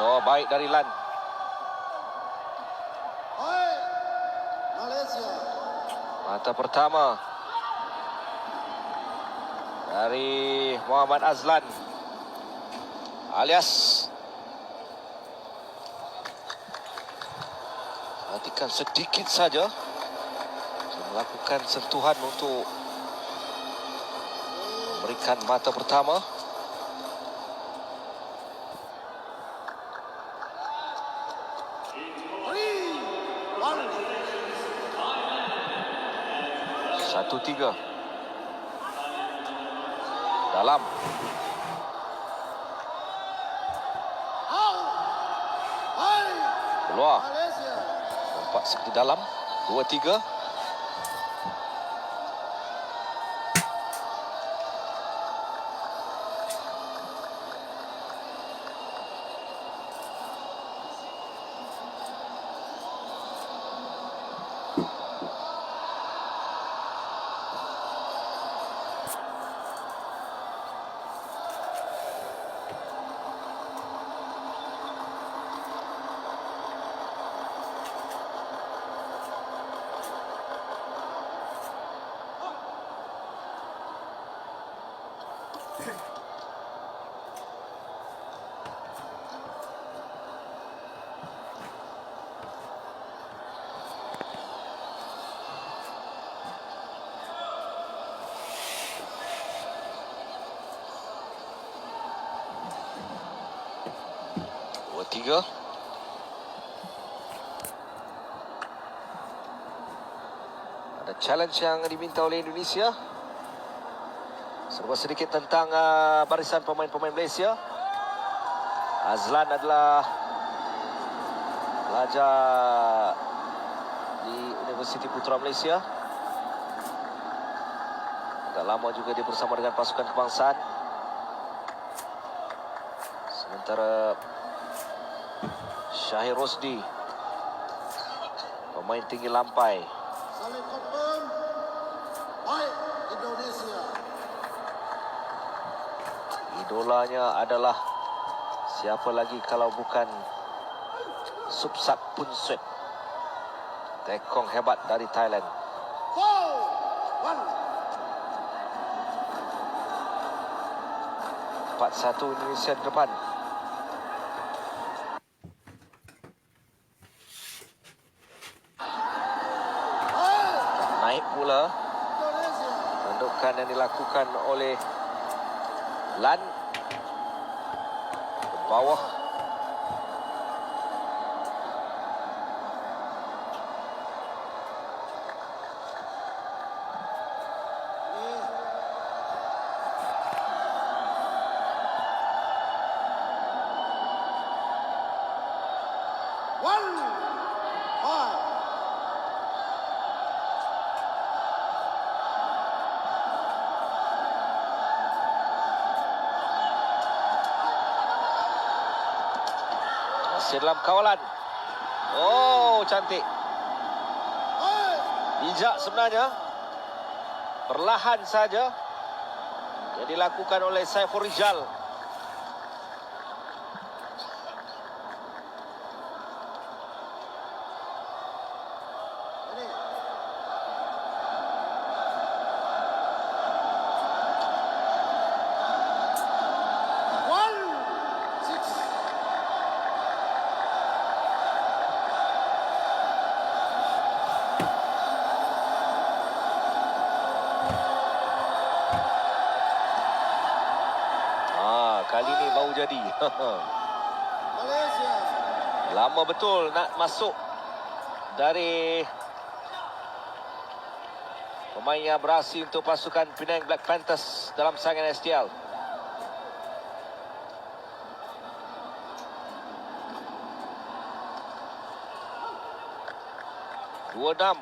So, baik dari Lan. Malaysia. Mata pertama dari Muhammad Azlan alias perhatikan sedikit saja melakukan sentuhan untuk memberikan mata pertama. Satu tiga dalam keluar, nampak seperti dalam. 2-3. Tiga. Ada challenge yang diminta oleh Indonesia. Serba sedikit tentang barisan pemain-pemain Malaysia. Azlan adalah pelajar di Universiti Putra Malaysia. Agak lama juga dia bersama dengan pasukan kebangsaan. Sementara Syahir Rosdi, pemain tinggi lampai. Saling confirm. Baik Indonesia. Idolanya adalah siapa lagi kalau bukan Supsat Punsuet, tekong hebat dari Thailand. 4-1 Indonesia di depan. Naik pula tandukan yang dilakukan oleh Lan ke bawah. Masih dalam kawalan. Oh, cantik. Bijak sebenarnya. Perlahan saja yang dilakukan oleh Saiful Rijal. Kali ini baru jadi. Malaysia. Lama betul nak masuk dari pemain yang berhasil untuk pasukan Penang Black Panthers dalam saingan STL. Dua enam.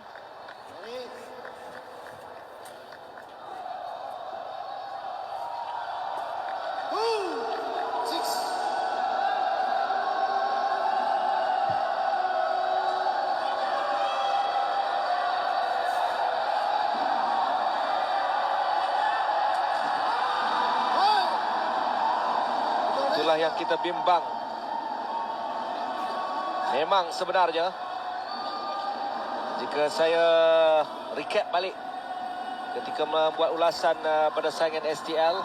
Itulah yang kita bimbang. Memang sebenarnya jika saya recap balik ketika membuat ulasan pada saingan STL,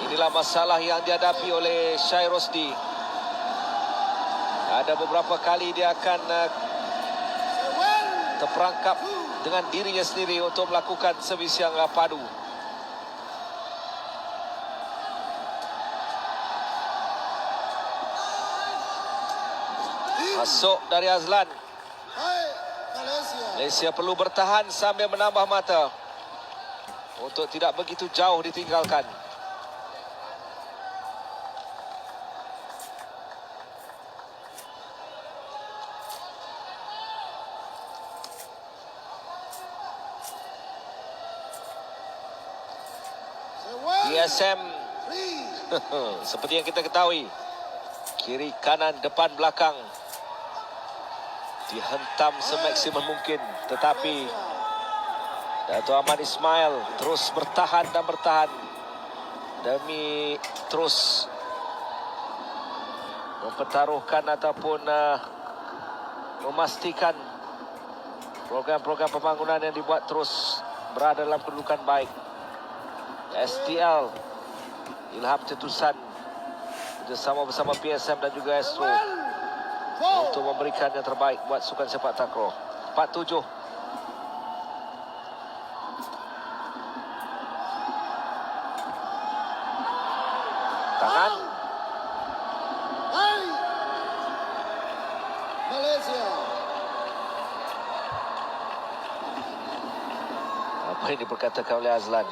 inilah masalah yang dihadapi oleh Syahir Rosdi. Ada beberapa kali dia akan terperangkap dengan dirinya sendiri untuk melakukan servis yang padu. Masuk dari Azlan. Hai, Malaysia. Malaysia perlu bertahan sambil menambah mata untuk tidak begitu jauh ditinggalkan. PSM seperti yang kita ketahui, kiri, kanan, depan, belakang dihentam semaksimum mungkin, tetapi Dato' Ahmad Ismail terus bertahan dan bertahan demi terus mempertaruhkan ataupun memastikan program-program pembangunan yang dibuat terus berada dalam kedudukan baik. STL Ilham Cetusan bersama PSM dan juga Astro untuk memberikan yang terbaik buat sukan sepak takraw. 4-7. Tangan. Hai, Malaysia. Apa yang diperkatakan oleh Azlan?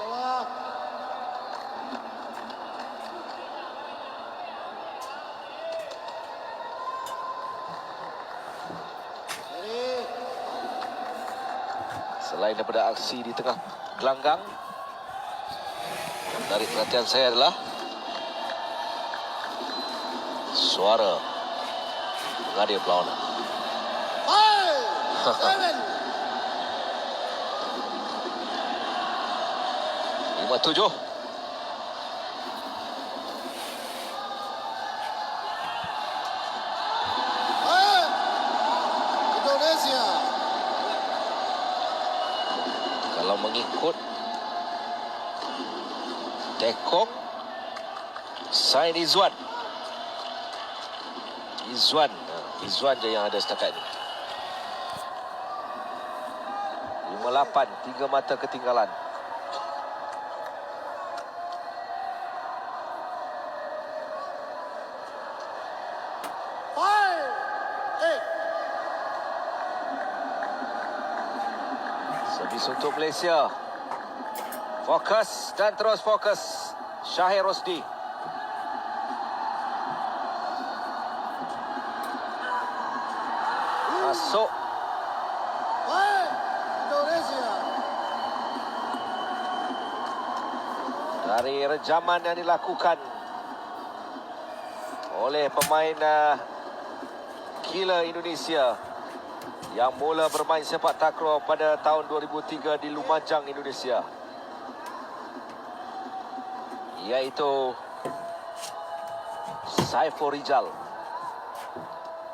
Selain daripada aksi di tengah gelanggang, menarik perhatian saya adalah suara mengadir perlawanan. 5-7. Hai, Indonesia. Kalau mengikut Tekong, Sain Izzuan. Izzuan je yang ada setakat ini. 5-8, 3 mata ketinggalan. Servis untuk Malaysia. Fokus dan terus fokus. Syahir Rosdi. Masuk. Hai, Indonesia. Dari rejaman yang dilakukan oleh pemain killer Indonesia yang mula bermain sepak takraw pada tahun 2003 di Lumajang, Indonesia, iaitu Saiful Rijal.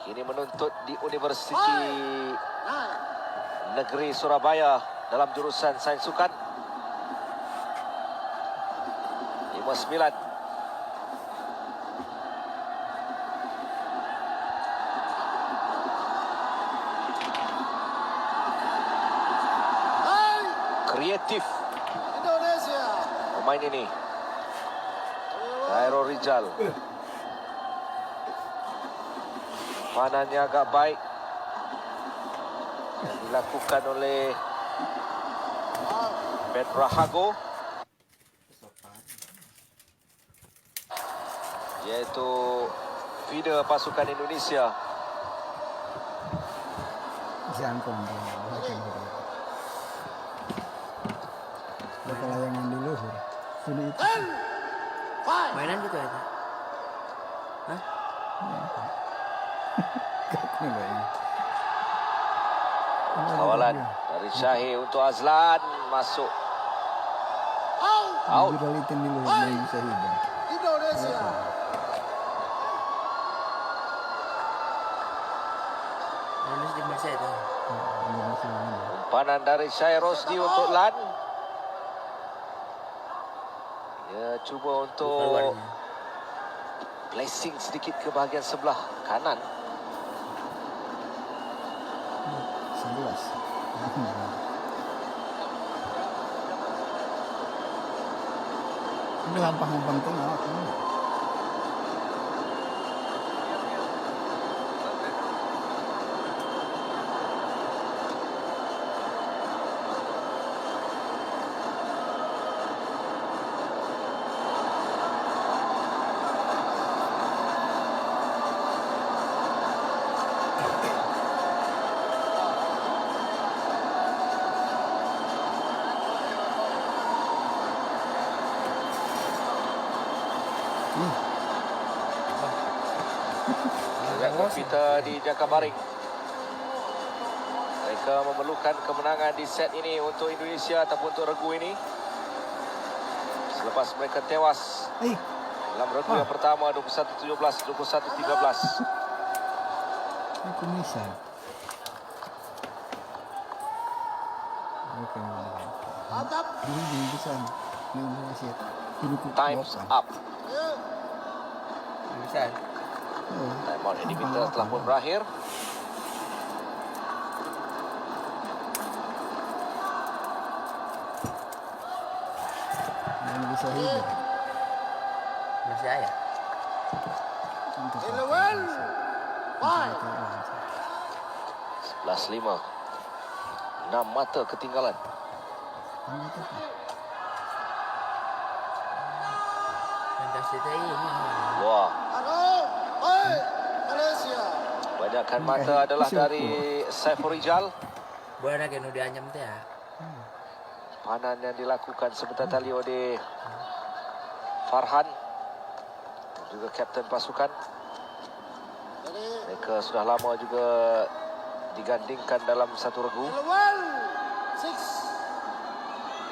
Kini menuntut di Universiti Negeri Surabaya dalam jurusan Sains Sukan. 5-9. Kreatif Indonesia. pemain ini, Saiful Rijal. Panannya agak baik yang dilakukan oleh Ben Rahago, iaitu feeder pasukan Indonesia. Jangkung layangan di luhur sini itu mainan gitu ya? Hah? Kawalan dari Syahir untuk Azlan, masuk. Out. Juralitin di luhur main bisa hidup. Indonesia. Terus di Malaysia itu. Indonesia ini. Umpanan dari Syahir Rosdi untuk Lan. Dia cuba untuk Keluarnya. placing sedikit ke bahagian sebelah kanan. 11. Ini gampang-gampang tengok. Agak komputer di Jakabaring. Mereka memerlukan kemenangan di set ini untuk Indonesia ataupun untuk regu ini. Selepas mereka tewas dalam regu yang pertama 21-17, 21-13. Aku bisa. Oke. Mantap. Ini bisa. Ini Indonesia. Time's up. Bisa. Time out yang diminta telah pun berakhir. Ini bisa hidup. Malaysia ya. 11. 5. 11-5. 6 mata ketinggalan. Fantastic ini. Wah, Hai, Malaysia. banyakkan mata adalah dari Saiful Rijal. Boleh nak kena dia anyam tu ya. Panan yang dilakukan sebentar tadi oleh Farhan dan juga kapten pasukan. Jadi, Mereka sudah lama juga digandingkan dalam satu regu. 11.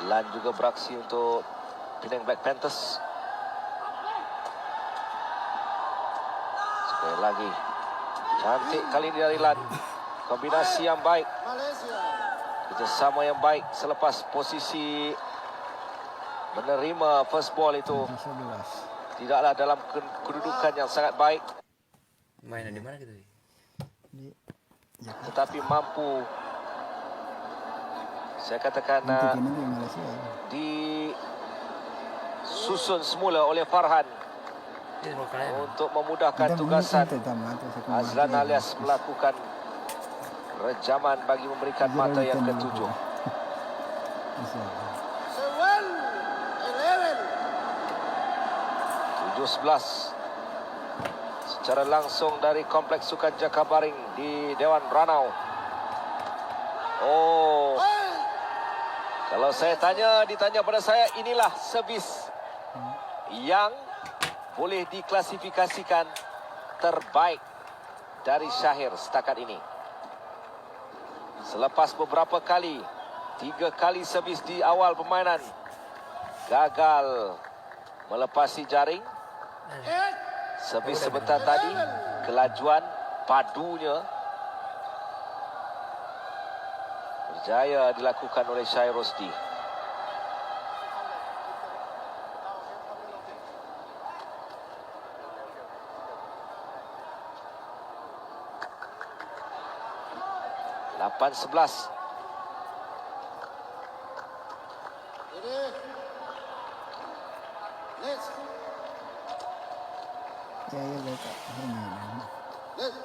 6. Lan juga beraksi untuk Penang Black Panthers. Sekali lagi, cantik kali ini dari Lan. Kombinasi yang baik, Malaysia. kerjasama yang baik selepas posisi menerima first ball itu 11. tidaklah dalam kedudukan yang sangat baik, Mainan di mana gitu? Di Jakarta. tetapi mampu, saya katakan, Nanti kini di Malaysia. disusun semula oleh Farhan Ini mau kalian. untuk memudahkan tugasan Azlan alias melakukan rejaman bagi memberikan mata yang ketujuh. 7. 11. 7-11 secara langsung dari Kompleks Sukan Jakabaring di Dewan Ranau. Oh, kalau saya ditanya pada saya, inilah servis yang boleh diklasifikasikan terbaik dari Syahir setakat ini. Selepas beberapa kali, 3 kali servis di awal permainan, gagal melepasi jaring. Servis sebentar tadi, kelajuan padunya berjaya dilakukan oleh Syahir Rosdi. Lapan 11. Jadi, next. Ya, letak permainan. Next.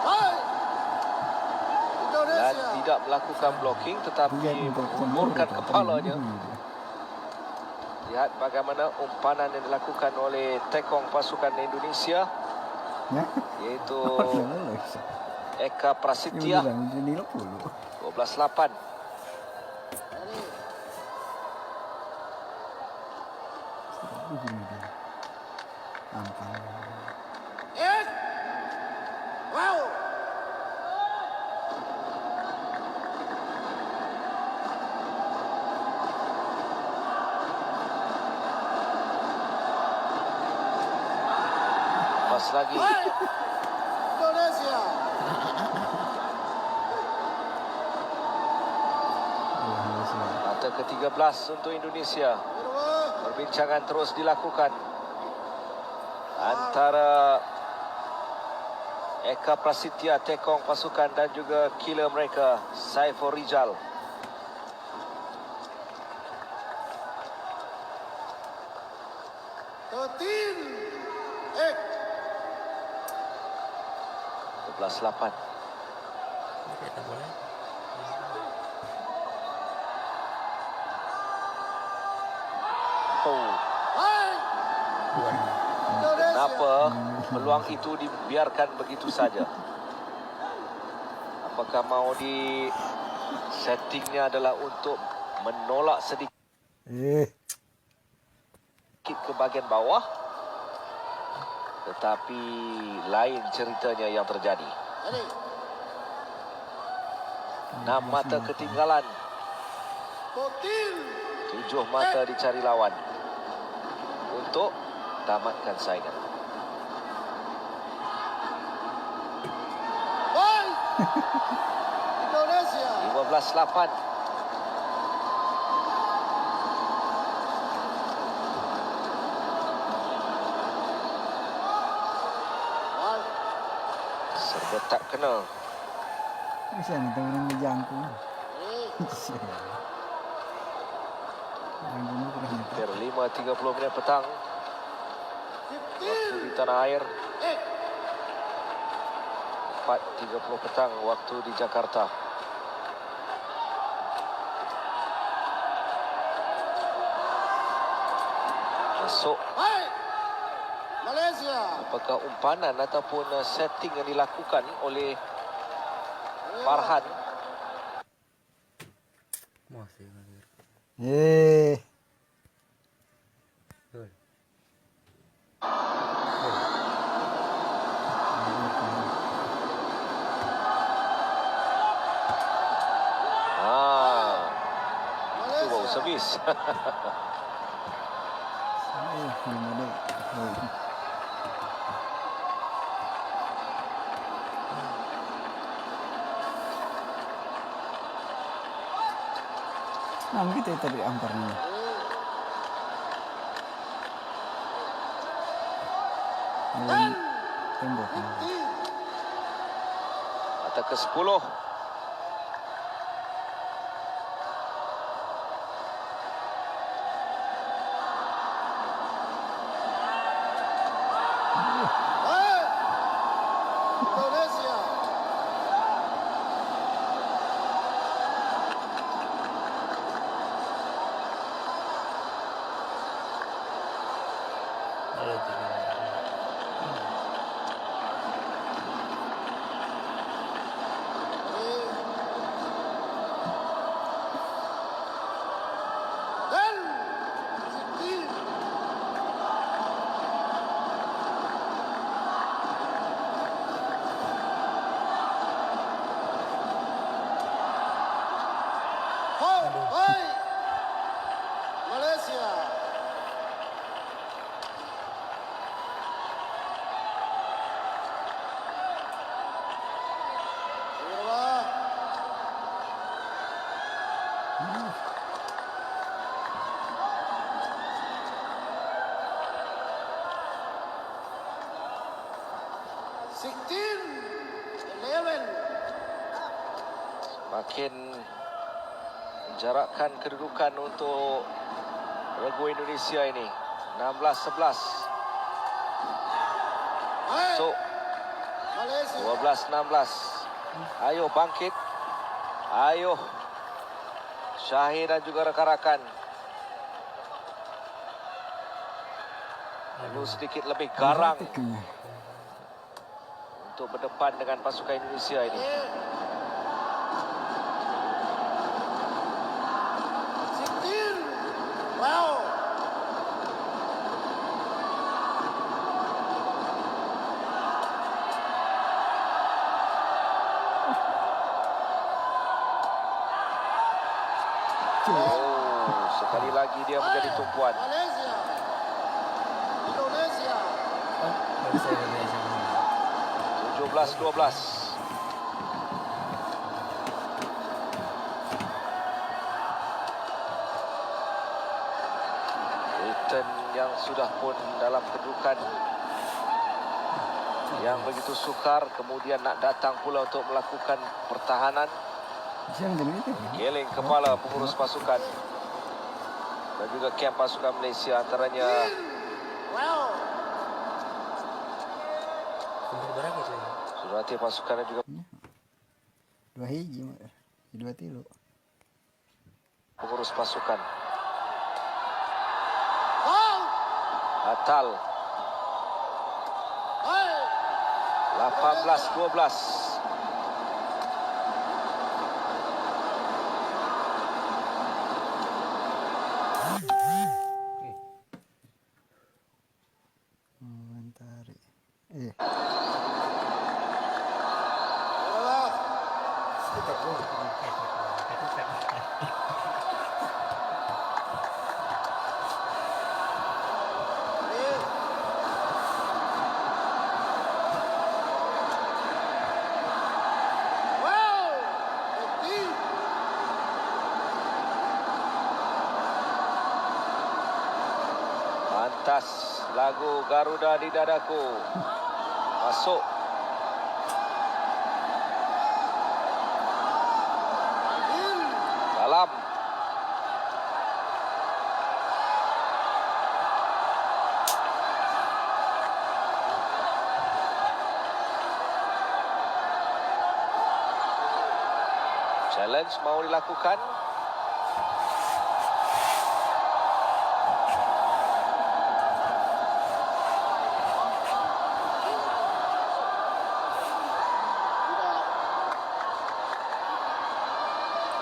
Hai, Dan Indonesia. tidak melakukan blocking tetapi menghulurkan kepalanya. Lihat bagaimana umpanan yang dilakukan oleh tekong pasukan Indonesia, Ya. iaitu Lolos. Eka Prasetya. Ini 20. 12-8. Begini dia. Ampang. Yes. Wow. lagi. Baik. Indonesia. Mata ke-13 untuk Indonesia. Kedua. Perbincangan terus dilakukan antara Eka Prasetya, tekong pasukan, dan juga killer mereka, Saiful Rijal. Tertin. 12-8. Dia tak boleh. Oh, Baik. Indonesia. kenapa peluang itu dibiarkan begitu saja? Apakah mau di settingnya adalah untuk menolak sedikit ke bahagian bawah? Tetapi lain ceritanya yang terjadi. Ready. 6 mata ketinggalan, Tertin. 7 mata dicari lawan untuk tamatkan saingan. Baik. Indonesia. 15-8. Baik. Serba tak kena. Kesian itu orang ngejangkung. Ready. Kesian. Orang bunuh kena henti. Hampir 5.30 minit petang 15. di tanah air. 8. 4.30 petang waktu di Jakarta. Masuk. Baik. Malaysia. Apakah umpanan ataupun setting yang dilakukan oleh Farhan? Masih ngalir. Gol. Itu baru Malaysia. servis. Belum ada. Nah, kita tadi amparnya. Tembok. Mata ke-10. Baik. Indonesia. Ada 3. Dan 16. Baik. Malaysia. Kedua. Sixteen. 11. Makin menjarakkan kedudukan untuk regu Indonesia ini. 16-11. Baik. So, Malaysia. 12-16. Ayo bangkit. Ayo Syahir dan juga rakan-rakan. Perlu sedikit lebih garang untuk berdepan dengan pasukan Indonesia ini. 16. Wow. Oh, sekali lagi dia menjadi tumpuan. Malaysia. Indonesia. Malaysia. 12-12. Britain yang sudah pun dalam kedudukan yang begitu sukar, kemudian nak datang pula untuk melakukan pertahanan. Siang jadi itu. Geleng kepala pengurus pasukan dan juga kamp pasukan Malaysia, antaranya Wow. Kumpul berapa tu? Suruhati pasukan dan juga 2 hiji, 2 tilu. pengurus pasukan. Foul. Batal. Hai. 18-12. Mentari. Bola. Kita pun. Ini. Wow. 15. Pantas lagu Garuda di dadaku. Masuk. Dalam. Challenge mau dilakukan.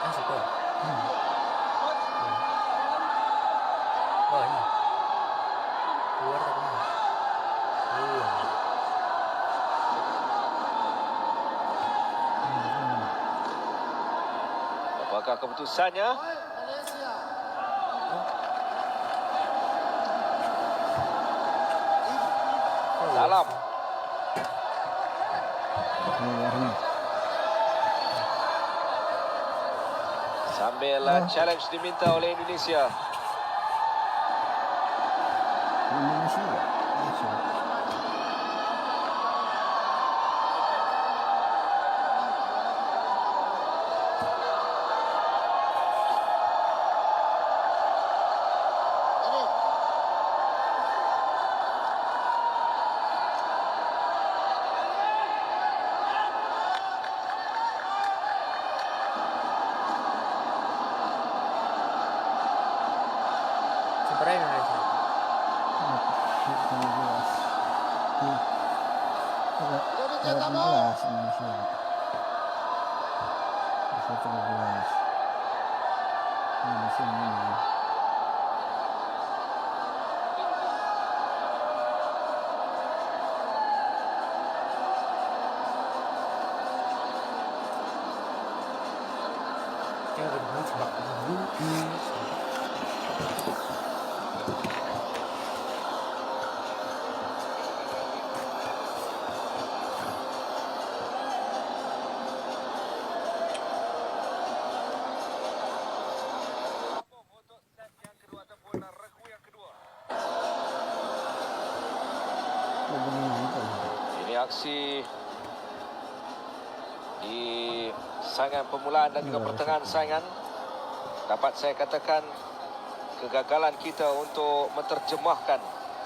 Masuk kau. Oh ini. Keluar tak kemana? Keluar. Apakah keputusannya? Hai, Malaysia. Dalam. Keluarnya. Sambil challenge diminta oleh Indonesia. Indonesia. Masuk. Ini. Seberapa Indonesia? 18 Indonesia. 13. Indonesia ini. Jangan berbunyi sebab berbunyi. Ini aksi di saingan permulaan dan juga pertengahan saingan. Dapat saya katakan kegagalan kita untuk menterjemahkan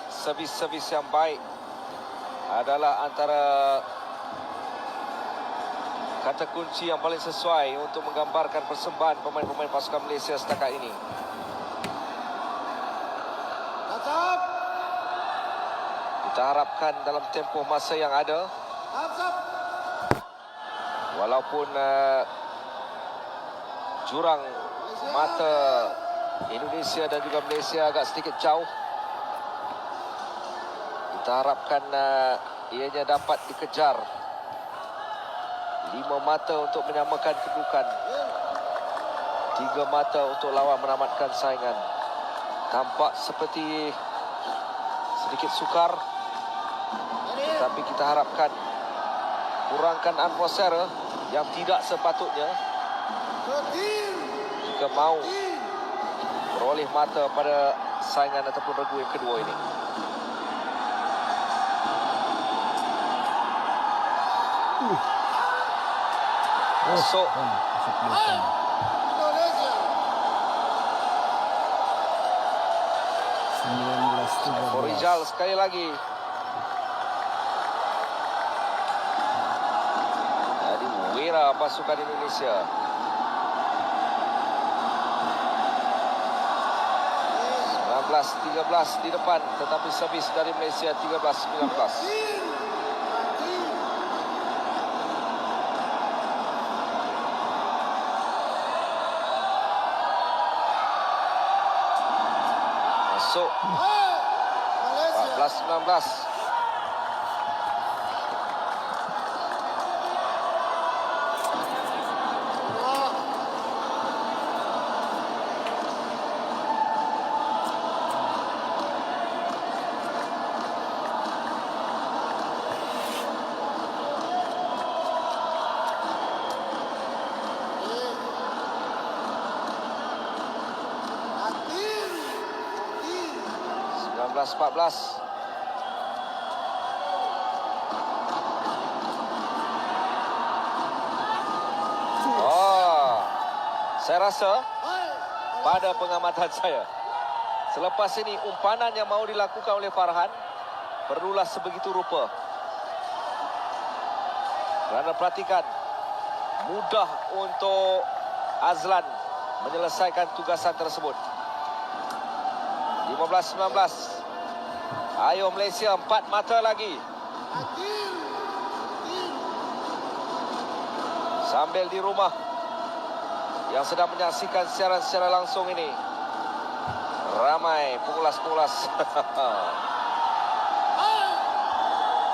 servis-servis yang baik adalah antara kata kunci yang paling sesuai untuk menggambarkan persembahan pemain-pemain pasukan Malaysia setakat ini. Tatap. Kita harapkan dalam tempoh masa yang ada, Tatap. walaupun jurang mata Indonesia dan juga Malaysia agak sedikit jauh, kita harapkan ianya dapat dikejar. 5 mata untuk menyamakan kedudukan, 3 mata untuk lawan menamatkan saingan. Tampak seperti sedikit sukar, Ini. tapi kita harapkan kurangkan atmosfera yang tidak sepatutnya Ketir. jika mau beroleh mata pada saingan ataupun regu yang kedua ini. Masuk. Masuk belakang. Indonesia. 19-13. Rizal sekali lagi. Jadi wira pasukan Indonesia. 19-13 di depan, tetapi servis dari Malaysia 13-19. Ketir. Ketir. Masuk Hai. Malaysia. 14-19. Wah. Ketir. Ketir. 19-14. Oh, saya rasa Hai. pada pengamatan saya, selepas ini umpanan yang mau dilakukan oleh Farhan perlulah sebegitu rupa. Kerana perhatikan, mudah untuk Azlan menyelesaikan tugasan tersebut. 15-19. Ayo Malaysia, 4 mata lagi. Ketir. Ketir. Sambil di rumah yang sedang menyaksikan siaran secara langsung ini, ramai pengulas-pengulas Hai.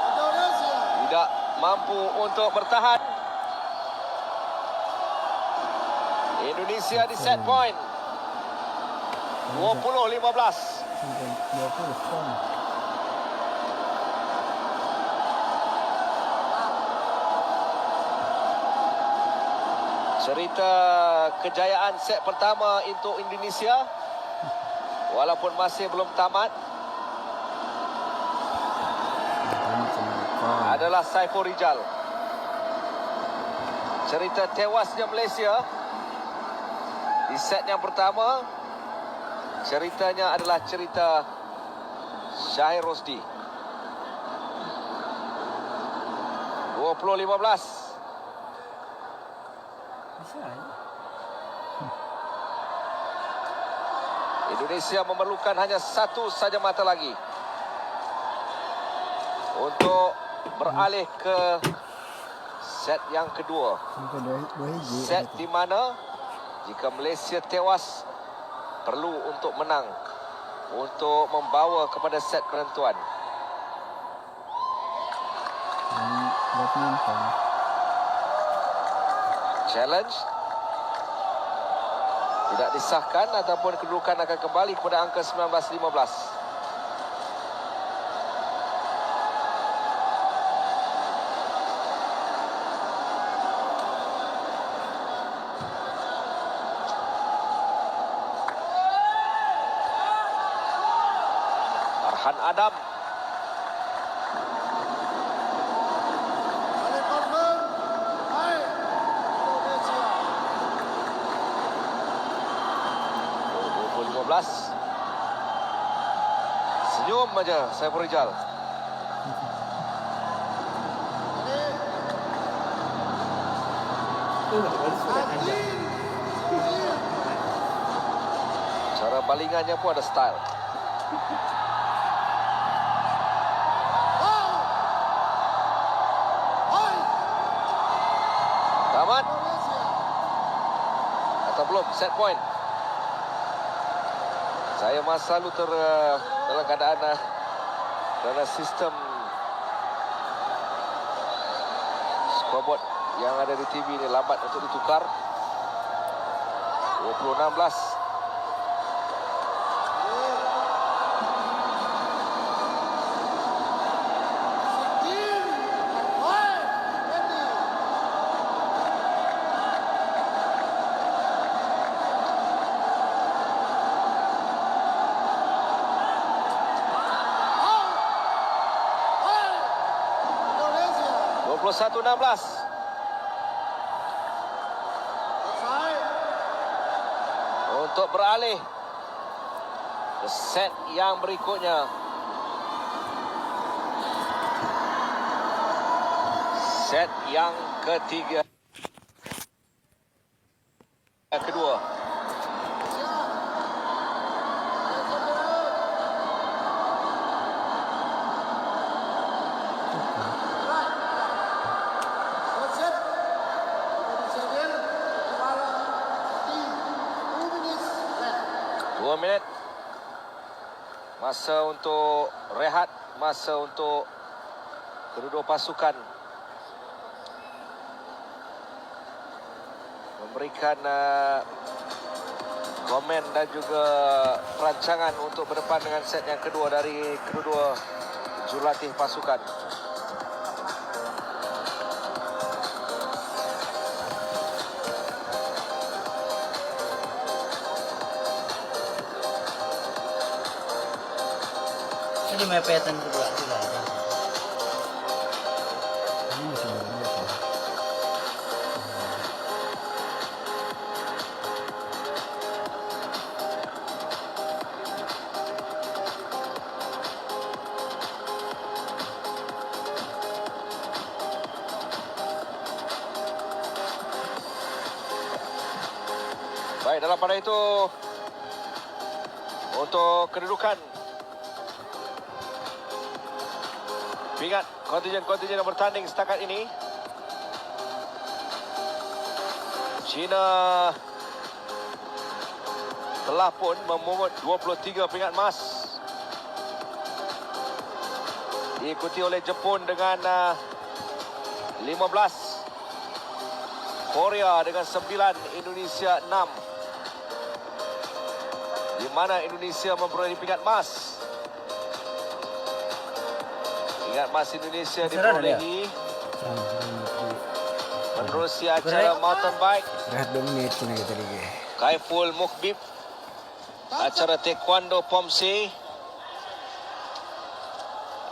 Indonesia. tidak mampu untuk bertahan. Indonesia di set point 20-15. Sampai 20 pon. Cerita kejayaan set pertama untuk Indonesia walaupun masih belum tamat adalah Saiful Rijal. Cerita tewasnya Malaysia di set yang pertama, ceritanya adalah cerita Syahir Rosdi. 20-15. Bisa ya? Indonesia memerlukan hanya satu saja mata lagi untuk beralih ke set yang kedua. Sampai 2 hiji. Set di mana jika Malaysia tewas perlu untuk menang untuk membawa kepada set penentuan. Badminton. Challenge tidak disahkan ataupun kedudukan akan kembali kepada angka 19-15. Farhan Adam. Balik confirm. Hai. Indonesia. 20-15. Senyum aja Saiful Rijal. Ini. Sudah panjang. Ketir. Ketir. Cara balingannya pun ada style. Wow. Hai. Tamat Indonesia. atau belum? Set point. Saya masa lalu dalam keadaan kerana sistem scoreboard yang ada di TV ini lambat untuk ditukar. 20-16. Ketir. Hai. 21-16. Offside. Untuk beralih ke set yang berikutnya. Set yang ketiga. Kedua. Set. Indonesia win. Kepala tim 2 minutes left. 2 minit. Masa untuk rehat. Masa untuk kedua-dua pasukan memberikan komen dan juga perancangan untuk berdepan dengan set yang kedua dari kedua-dua jurulatih pasukan. Ini mepetan kedua juga. Ini masih banyak ya. Baik, dalam pada itu untuk kedudukan ingat kontingen yang bertanding setakat ini. China telah pun memungut 23 pingat emas. Diikuti oleh Jepun dengan 15. Korea dengan 9, Indonesia 6. Di mana Indonesia memperoleh pingat emas. Pingat emas Indonesia diperolehi menerusi acara mountain bike. Rehat 2 menit kena kita lagi. Kaiful Mukbib, acara taekwondo Pomse,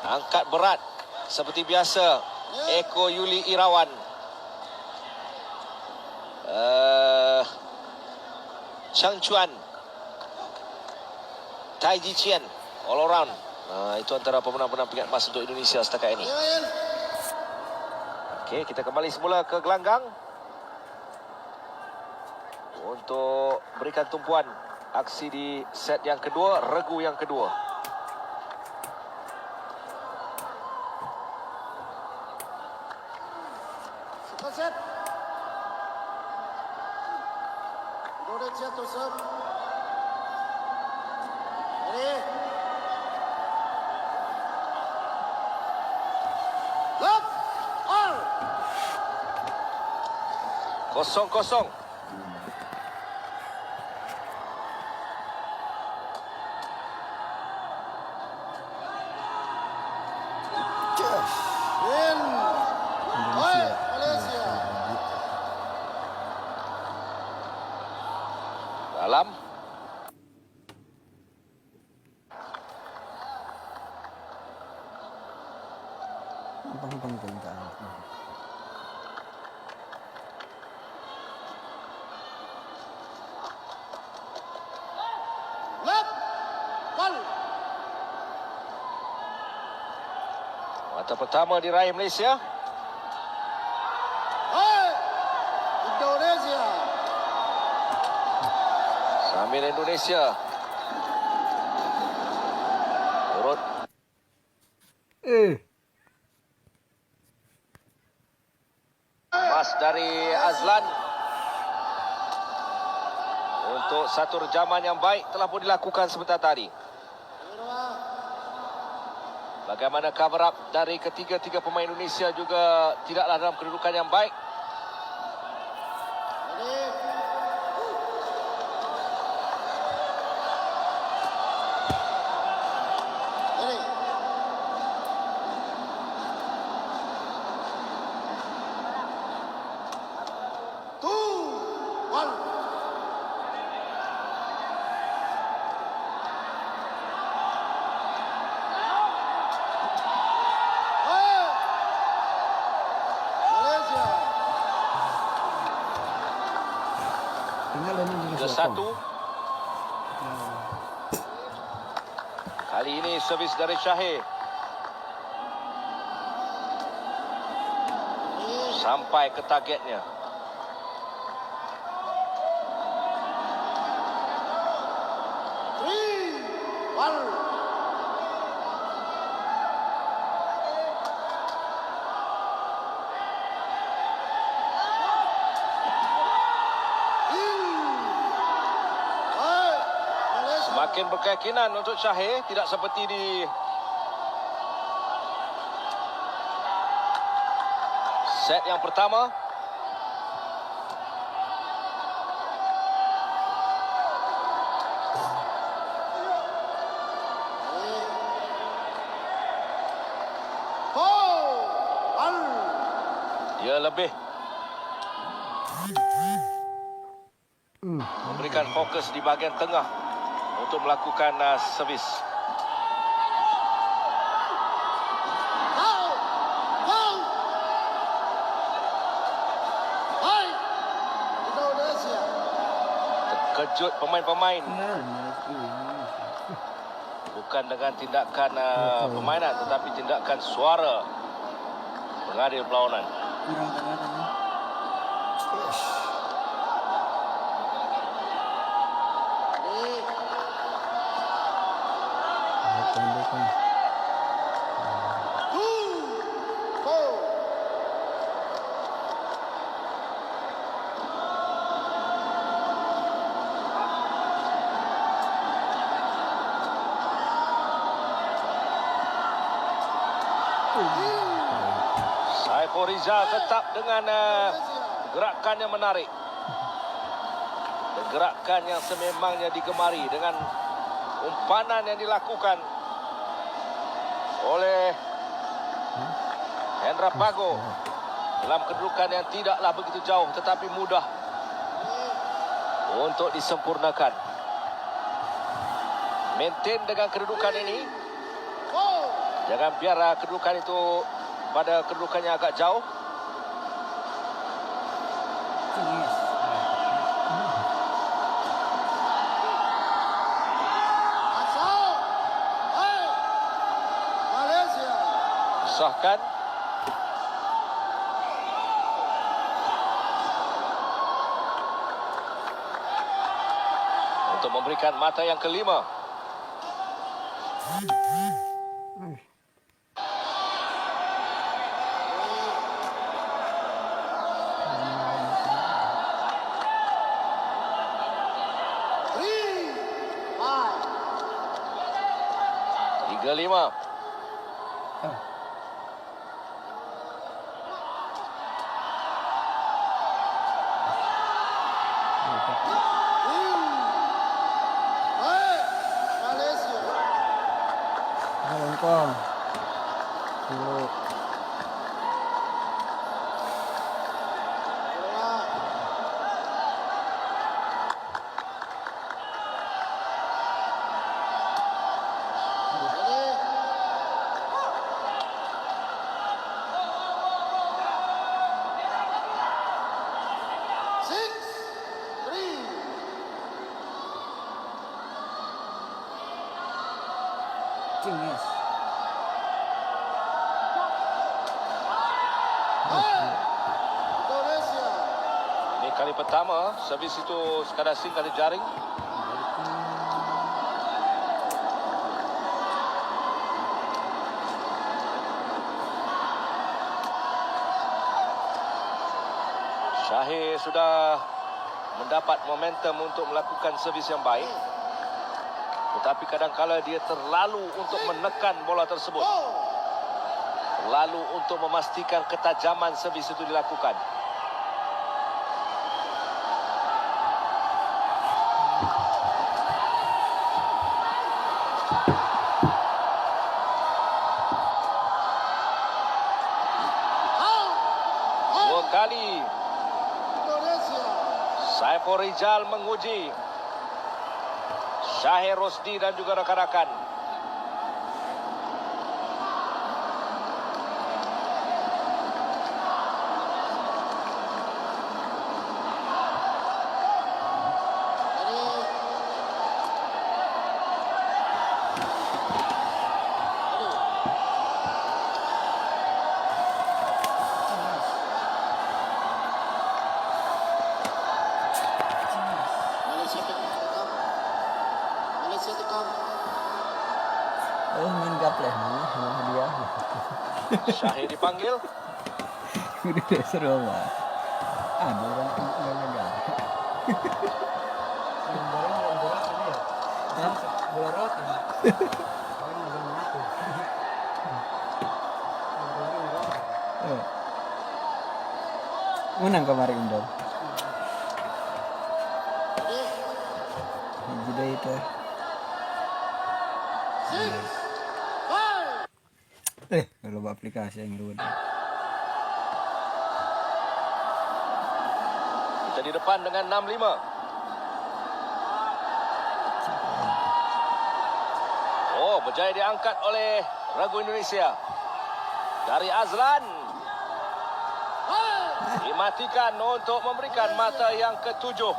angkat berat seperti biasa Eko Yuli Irawan, Chang Chuan, Tai Ji Qian, all around. Itu antara pemenang-pemenang pingat emas untuk Indonesia setakat ini. Win. Okey, kita kembali semula ke gelanggang untuk berikan tumpuan aksi di set yang kedua, regu yang kedua. Second set. Indonesia to serve. Ready. Left. All. 0-0. Win. Indonesia. Malaysia. Dalam. Gampang tentang. Left. Ball. Mata pertama diraih Malaysia. Hey. Indonesia. Sambil Indonesia turut emas dari Azlan. Untuk satu rejaman yang baik telah pun dilakukan sebentar tadi. Bagaimana cover up dari ketiga-tiga pemain Indonesia juga tidaklah dalam kedudukan yang baik. Ready. Ready. Two. One. Hey. satu. Kali ini servis dari Syahir. Sampai ke targetnya. Three, one. Semakin berkeyakinan untuk Syahir, tidak seperti di set yang pertama. Four, one. Dia lebih memberikan fokus di bahagian tengah untuk melakukan servis. Out, out. Hai, Indonesia. Terkejut pemain-pemain. Bukan dengan tindakan permainan, tetapi tindakan suara pengadil perlawanan. Kurang tengah-tengah. Two, four. Saiful Rizal tetap dengan gerakan yang menarik. Gerakan yang sememangnya digemari dengan umpanan yang dilakukan oleh Hendra Pago dalam kedudukan yang tidaklah begitu jauh tetapi mudah untuk disempurnakan. Maintain dengan kedudukan ini. Four. Jangan biar kedudukan itu pada kedudukan yang agak jauh. Asal. Hai, Malaysia. Sahkan. Untuk memberikan mata yang kelima. Three, five. 3-5. Hai, Malaysia. Hong Kong. Dulu. Bola. Ready? Six, three. Hai, Indonesia. Ini kali pertama servis itu sekadar sing kali jaring. Syahir sudah mendapat momentum untuk melakukan servis yang baik. Tetapi kadang-kala dia terlalu untuk menekan bola tersebut. Four. Terlalu untuk memastikan ketajaman servis itu dilakukan. Out. Hai, Dua kali Indonesia. Saiful Rizal menguji Syahir Rosdi dan juga rakan-rakan. Ready? kapleh nih, sama dia. Syahir dipanggil. Udah seru banget. Ada orang enggak ngejar. Bola roti. Menang kemarin Indom. Jadi itu. 6, 5. Kalau aplikasi yang luar. Kita di depan dengan 6-5. Oh, berjaya diangkat oleh Ragu Indonesia. Dari Azlan. Dimatikan untuk memberikan mata yang ketujuh.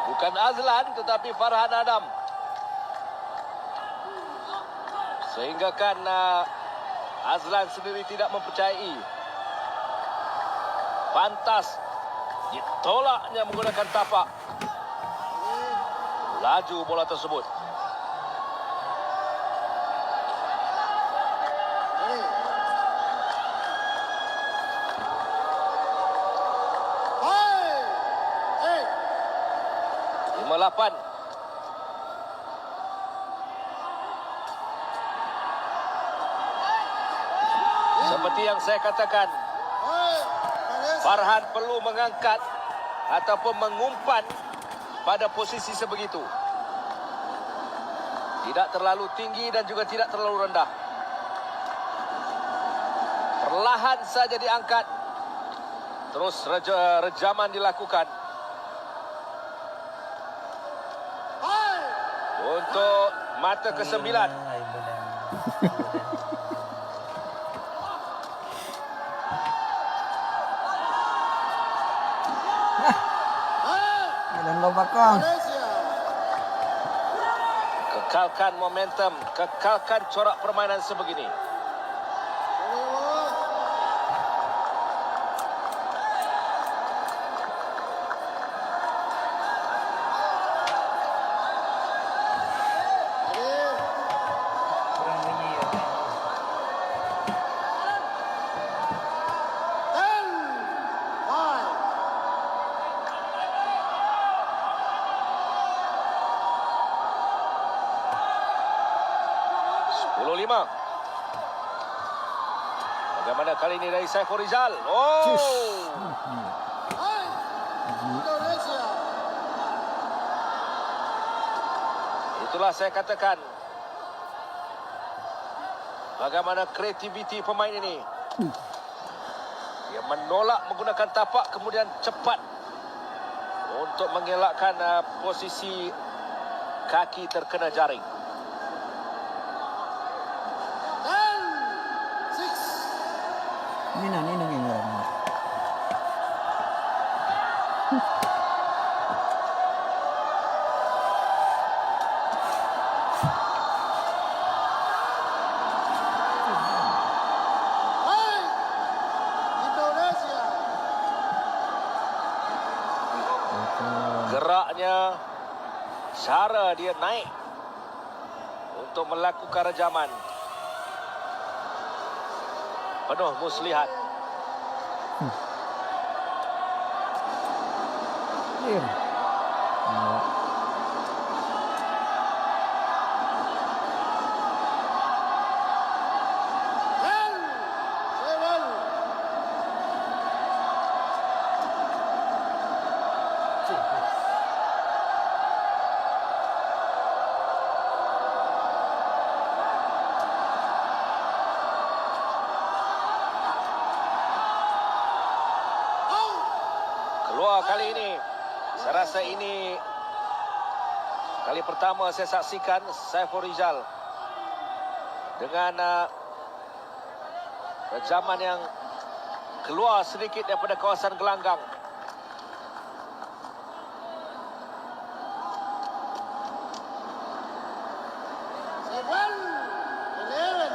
Bukan Azlan tetapi Farhan Adam. Sehingga kan Azlan sendiri tidak mempercayai. Pantas ditolaknya menggunakan tapak. Laju bola tersebut. Lapan. Seperti yang saya katakan, Farhan perlu mengangkat ataupun mengumpan pada posisi sebegitu. Tidak terlalu tinggi dan juga tidak terlalu rendah. Perlahan saja diangkat. Terus rejaman dilakukan. Untuk mata ke-9. Dan lomba kong. Kekalkan momentum, kekalkan corak permainan sebegini. Kurang bunyi ya. 10-5. Bagaimana kali ini dari Saiful Rizal? Oh! Indonesia. Itulah saya katakan. Bagaimana kreativiti pemain ini. Dia menolak menggunakan tapak kemudian cepat untuk mengelakkan posisi kaki terkena jaring. 10, 6. Ini yang orang. Indonesia. Geraknya, cara dia naik untuk melakukan rejaman. Penuh muslihat. Iya. kali ini. Saya rasa ini kali pertama saya saksikan Saiful Rizal dengan rejaman yang keluar sedikit daripada kawasan gelanggang. Seven, 11.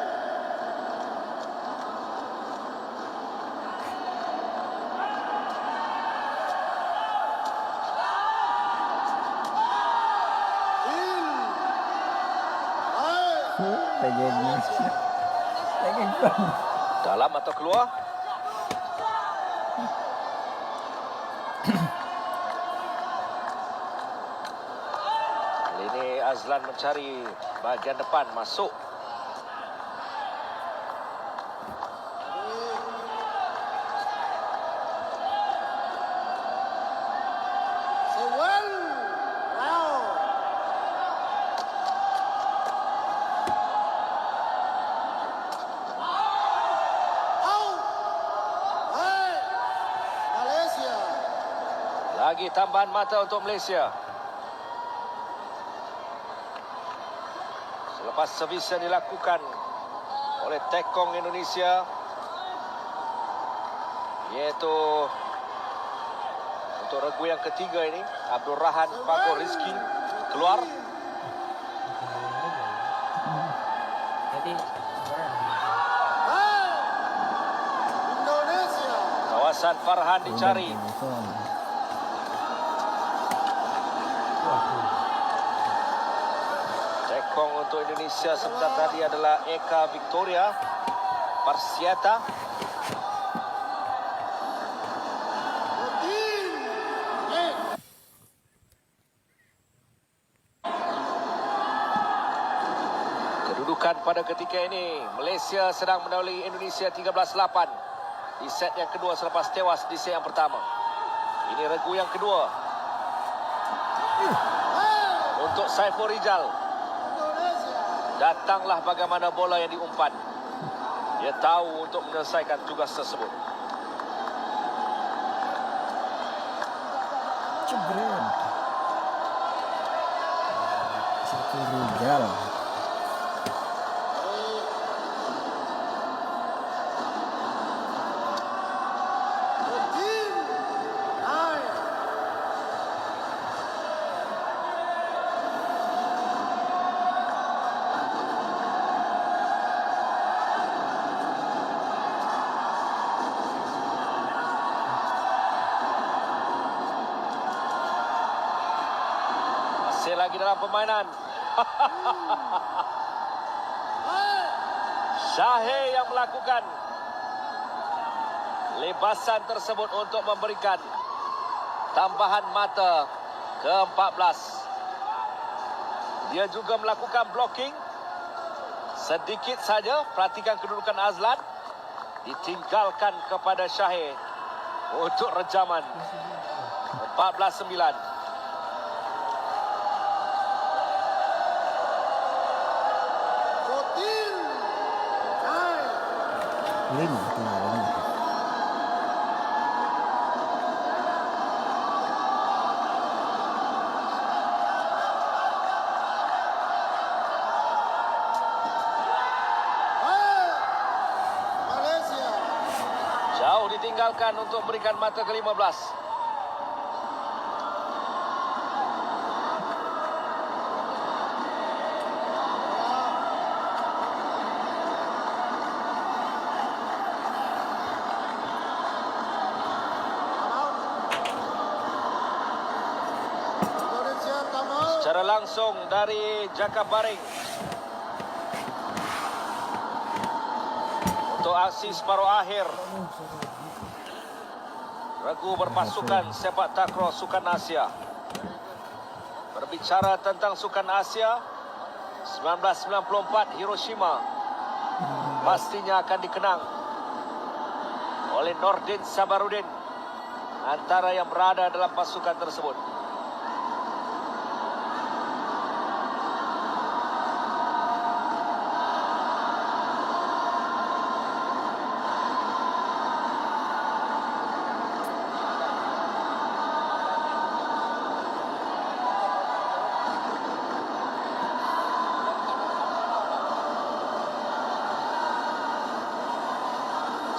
Tak jadi. Tak kena. Dalam atau keluar? Kali ini Azlan mencari bahagian depan, masuk. Seven, round. Out. Hai, Malaysia. Lagi tambahan mata untuk Malaysia. Selepas servis yang dilakukan oleh Tekong Indonesia, iaitu untuk regu yang ketiga ini, Abdul Rahan Pakur Rizki keluar. Jadi Hai, Indonesia. Kawasan Farhan dicari. Tekong untuk Indonesia sebentar tadi adalah Eka Victoria Parsiata. 14, 8. Kedudukan pada ketika ini, Malaysia sedang mendahului Indonesia 13-8 di set yang kedua selepas tewas di set yang pertama. Ini regu yang kedua untuk Saiful Rizal. Indonesia. Datanglah bagaimana bola yang diumpan. Dia tahu untuk menyelesaikan tugas tersebut. Cebret. Saiful Rizal. Masih lagi dalam permainan. Syahir yang melakukan lebasan tersebut untuk memberikan tambahan mata ke-14. Dia juga melakukan blocking. Sedikit saja, perhatikan kedudukan Azlan. Ditinggalkan kepada Syahir untuk rejaman. 14-9. Lima tu lima. Malaysia. Jauh ditinggalkan untuk berikan mata ke-15. Indonesia come out. Secara langsung dari Jakabaring untuk aksi separuh akhir regu berpasukan sepak takraw Sukan Asia. Berbicara tentang Sukan Asia 1994 Hiroshima pastinya akan dikenang oleh Nordin Sabarudin, antara yang berada dalam pasukan tersebut.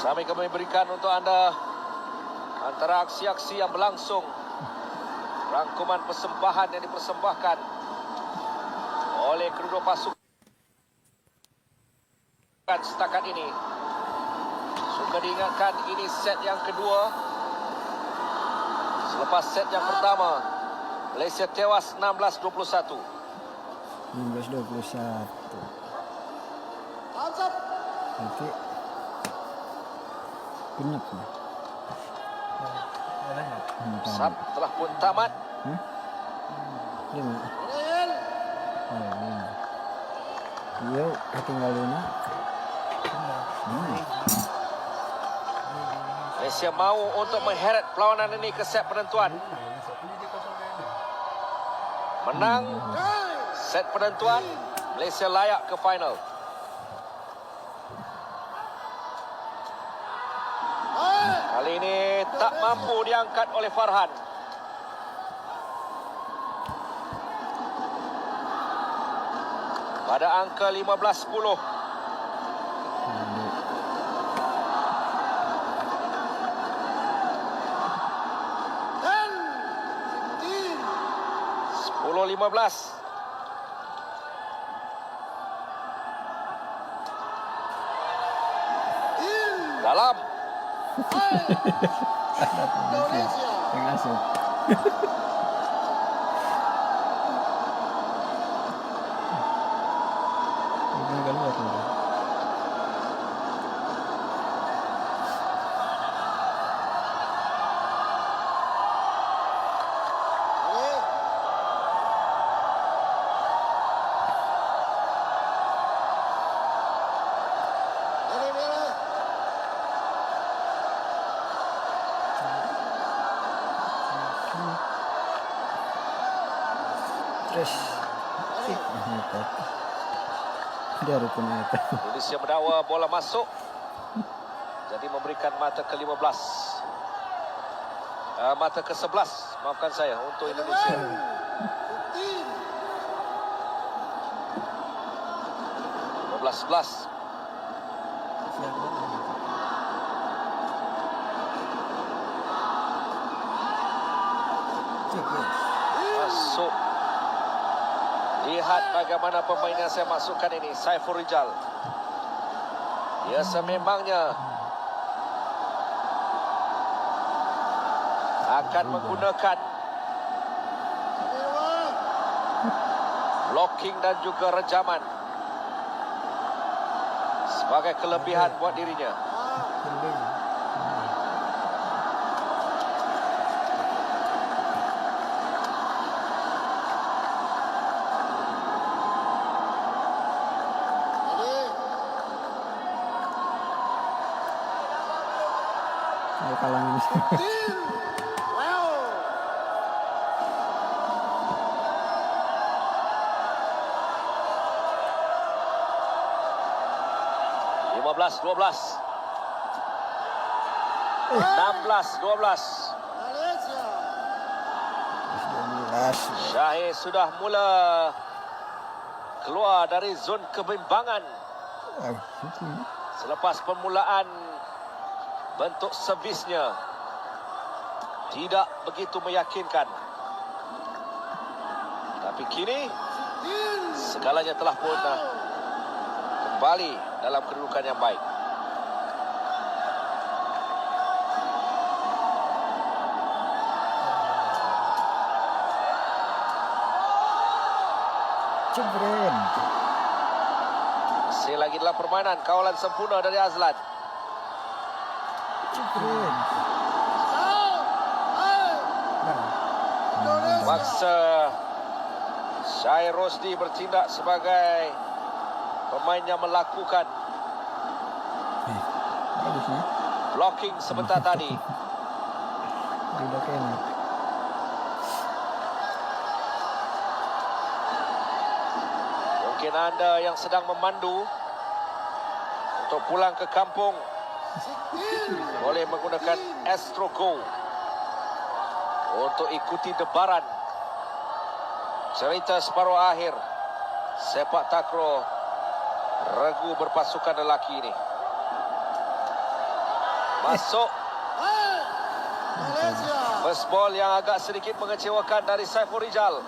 Kami kami berikan untuk anda antara aksi-aksi yang berlangsung, rangkuman persembahan yang dipersembahkan oleh kedua pasukan setakat ini. Suka diingatkan, ini set yang kedua. Selepas set yang pertama, Malaysia tewas 16-21. 16-21. Thumbs up. Nanti genap nih. Sat telah pun tamat. Lima. Real. Oh, lima. Yo, tinggal 5. Malaysia mahu untuk mengheret perlawanan ini ke set penentuan. Menang set penentuan, Malaysia layak ke final. Kali ini tak mampu diangkat oleh Farhan. Pada angka 15-10. Ten. 10-15. Dalam. Indonesia. Yang asal. Bukan keluar tuh. Terus. Dia rukun itu. Indonesia mendakwa bola masuk. Jadi memberikan mata ke-15. Mata ke-11, maafkan saya, untuk Indonesia. 12-11. Masuk. Lihat bagaimana pemain yang saya masukkan ini, Saiful Rijal. Dia sememangnya akan menggunakan blocking dan juga rejaman sebagai kelebihan buat dirinya. Saya kalang ini. Wow. 15-12. 16-12. Malaysia. 12. Syahir sudah mula keluar dari zon kebimbangan selepas permulaan bentuk servisnya tidak begitu meyakinkan. Tapi kini segalanya telah pun kembali dalam kedudukan yang baik. Cebren. Masih lagi dalam permainan, kawalan sempurna dari Azlan. Cebren. Paksa Syahir Rosdi bertindak sebagai pemain yang melakukan Bagus nih. blocking sebentar tadi. Udah kena. Mungkin anda yang sedang memandu untuk pulang ke kampung boleh menggunakan Astro Go untuk ikuti debaran cerita separuh akhir sepak takraw regu berpasukan lelaki ini. Masuk. Hey, Malaysia. First ball yang agak sedikit mengecewakan dari Saiful Rijal.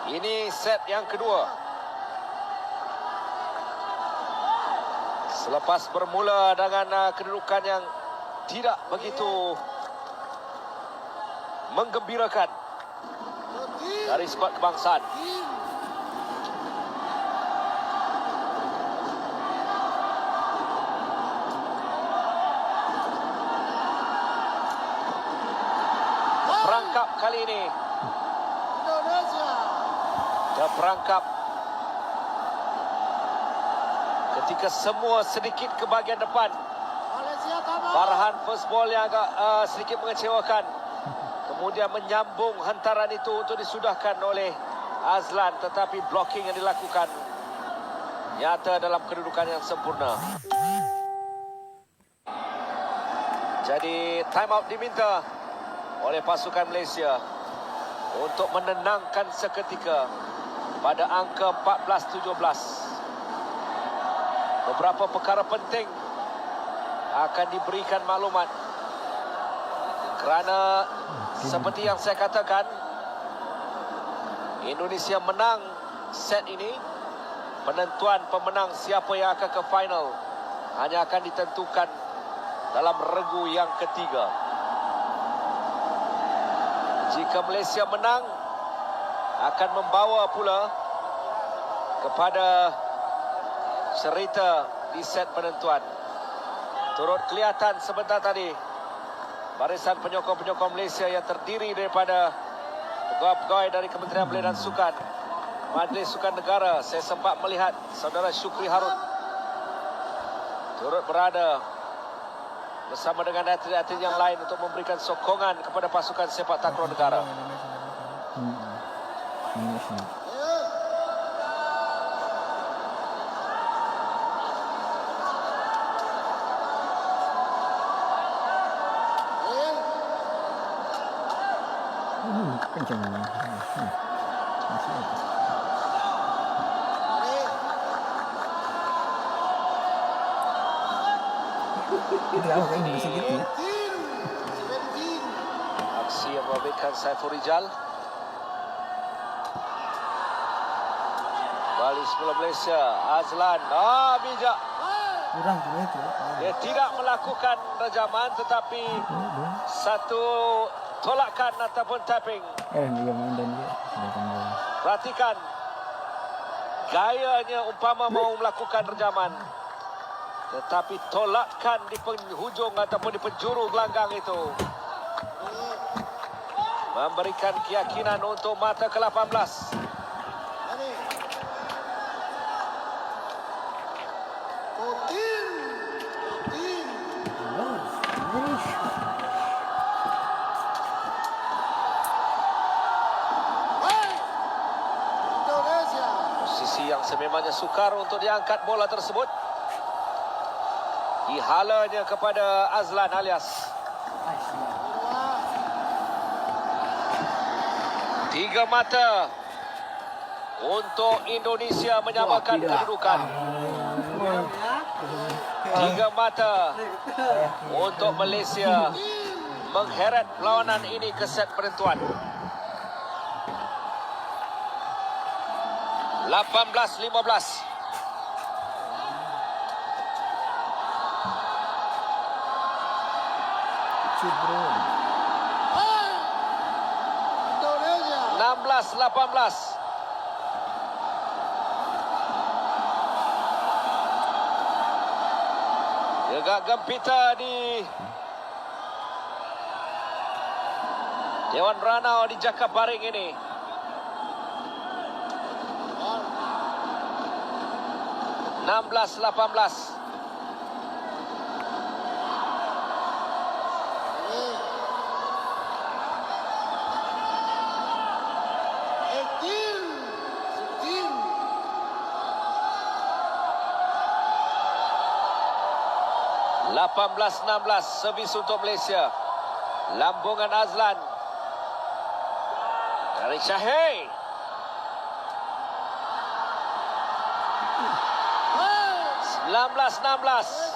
Ini set yang kedua. Selepas bermula dengan kedudukan yang tidak begitu menggembirakan dari skuad kebangsaan. Perangkap kali ini. Indonesia. Terperangkap ketika semua sedikit ke bahagian depan. Malaysia tambah. Farhan first ball yang agak sedikit mengecewakan. Kemudian menyambung hantaran itu untuk disudahkan oleh Azlan, tetapi blocking yang dilakukan nyata dalam kedudukan yang sempurna. Jadi time out diminta oleh pasukan Malaysia untuk menenangkan seketika pada angka 14-17. Beberapa perkara penting akan diberikan maklumat kerana seperti yang saya katakan, Indonesia menang set ini, penentuan pemenang siapa yang akan ke final hanya akan ditentukan dalam regu yang ketiga. Jika Malaysia menang, akan membawa pula kepada cerita di set penentuan. Turut kelihatan sebentar tadi barisan penyokong-penyokong Malaysia yang terdiri daripada pegawai-pegawai dari Kementerian Belia dan Sukan, Majlis Sukan Negara. Saya sempat melihat saudara Syukri Harun turut berada bersama dengan atlet-atlet yang lain untuk memberikan sokongan kepada pasukan sepak takraw negara. Indonesia. Kencang. Masih ada. Itu apa kan bisa gitu ya? Aksi yang memberikan Saiful Rijal. Balik semula Malaysia. Azlan. Bijak. Kurang juga itu. Dia tidak melakukan rejaman, tetapi satu tolakan ataupun tapping. Dia main dan dia sudah tanggal. Perhatikan gayanya umpama mau melakukan rejaman, tetapi tolakan di penghujung ataupun di penjuru gelanggang itu memberikan keyakinan untuk mata ke-18. Posisi yang sememangnya sukar untuk diangkat bola tersebut. Dihalanya kepada Azlan alias. 3 mata untuk Indonesia menyamakan kedudukan. 3 mata untuk Malaysia mengheret perlawanan ini ke set penentuan. 18-15. Indonesia. 16-18. Agak gempita di Dewan Ranau di Jakabaring ini. 16-18. Belas 16 servis untuk Malaysia. Lambungan Azlan dari Syahir. 19-16.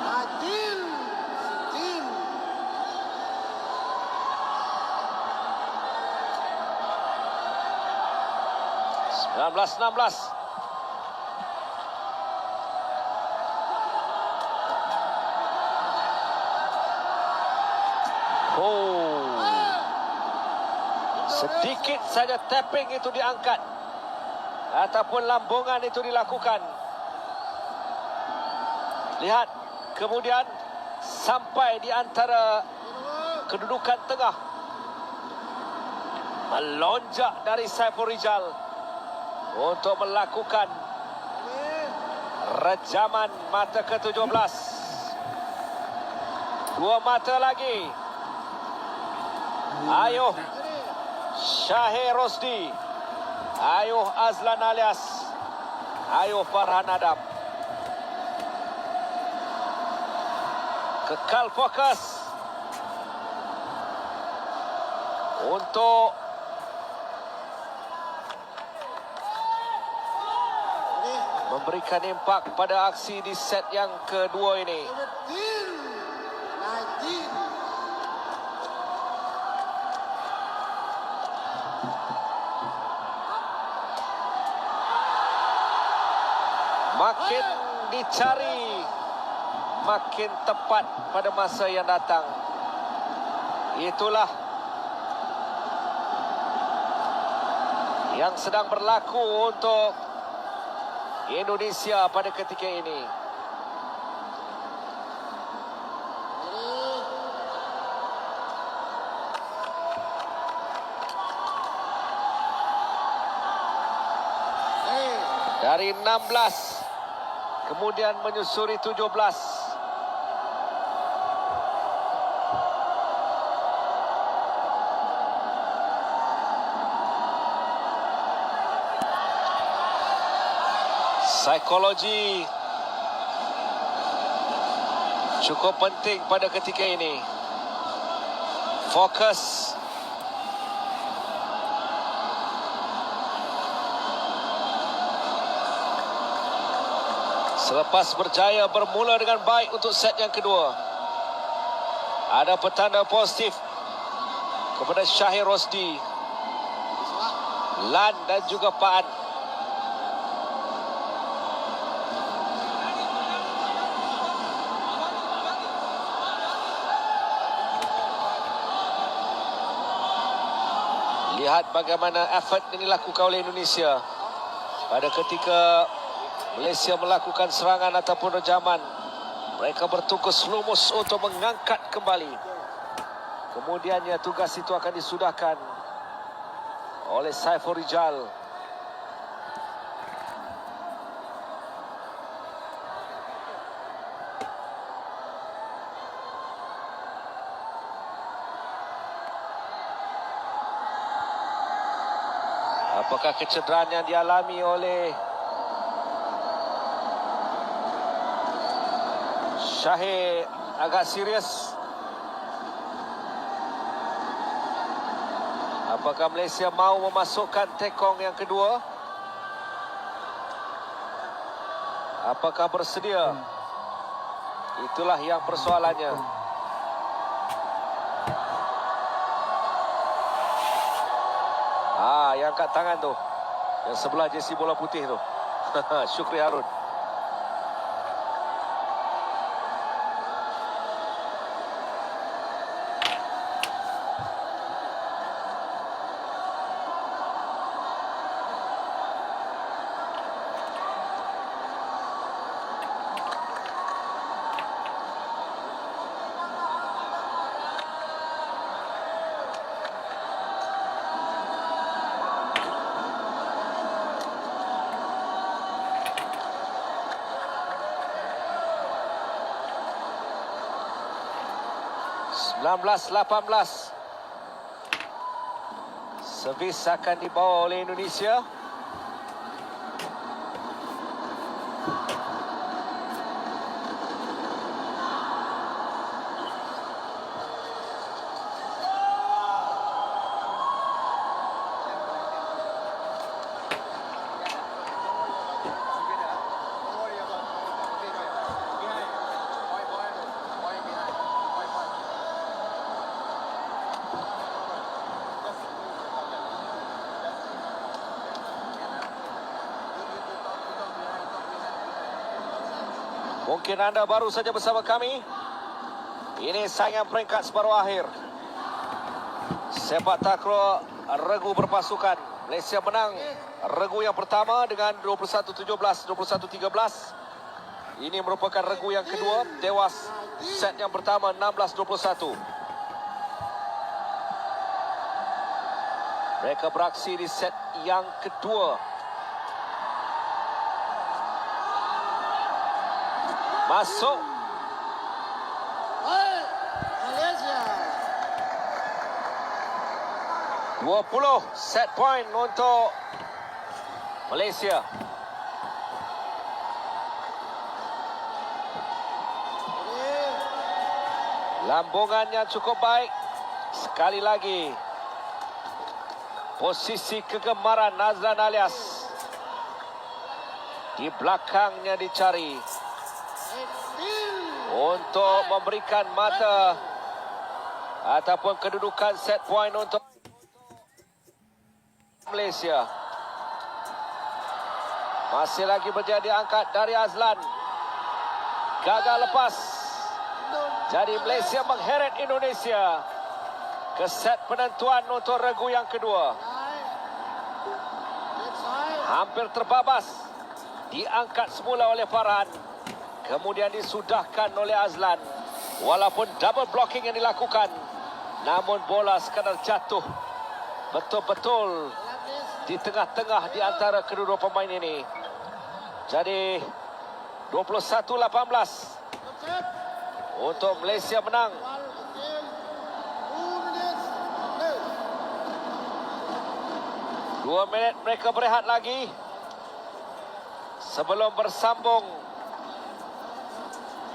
Adil. Adil. 19-16. Oh. Sedikit saja tapping itu diangkat ataupun lambungan itu dilakukan. Lihat, kemudian sampai di antara kedudukan tengah. Melonjak dari Saiful Rijal untuk melakukan rejaman mata ke-17. Dua mata lagi. Ayuh Syahir Rosdi, ayuh Azlan Alias, ayuh Farhan Adam. Kekal fokus untuk memberikan impak pada aksi di set yang kedua ini. Adil. Adil. Makin dicari, makin tepat pada masa yang datang. Itulah yang sedang berlaku untuk Indonesia pada ketika ini. Dari 16 kemudian menyusuri 17. Psikologi cukup penting pada ketika ini. Fokus. Selepas berjaya bermula dengan baik untuk set yang kedua, ada petanda positif kepada Syahir Rosdi, Lan dan juga Paan. Lihat bagaimana effort yang dilakukan oleh Indonesia pada ketika Malaysia melakukan serangan ataupun rejaman. Mereka bertukus lumus untuk mengangkat kembali. Kemudiannya tugas itu akan disudahkan oleh Saiful Rijal. Apakah kecederaan yang dialami oleh Syahir agak serius? Apakah Malaysia mahu memasukkan tekong yang kedua? Apakah bersedia? Itulah yang persoalannya. Yang angkat tangan tu, yang sebelah jersey bola putih tu. Syukri Harun. 16-18. Servis akan dibawa oleh Indonesia. Mungkin anda baru saja bersama kami. Ini saingan peringkat separuh akhir. Sepak takraw regu berpasukan. Malaysia menang regu yang pertama dengan 21-17, 21-13. Ini merupakan regu yang kedua. Tewas set yang pertama 16-21. Mereka beraksi di set yang kedua. Masuk. Baik, Malaysia. 20 set point untuk Malaysia. Lambungan yang cukup baik. Sekali lagi. Posisi kegemaran Nazlan Alias. Di belakangnya dicari. Untuk memberikan mata ataupun kedudukan set point untuk Malaysia. Masih lagi berjaya diangkat dari Azlan. Gagal lepas. Jadi Malaysia mengheret Indonesia ke set penentuan untuk regu yang kedua. Hampir terbabas. Diangkat semula oleh Farhan. Kemudian disudahkan oleh Azlan. Walaupun double blocking yang dilakukan, namun bola sekadar jatuh betul-betul di tengah-tengah di antara kedua pemain ini. Jadi 21-18 untuk Malaysia menang. 2 minit mereka berehat lagi sebelum bersambung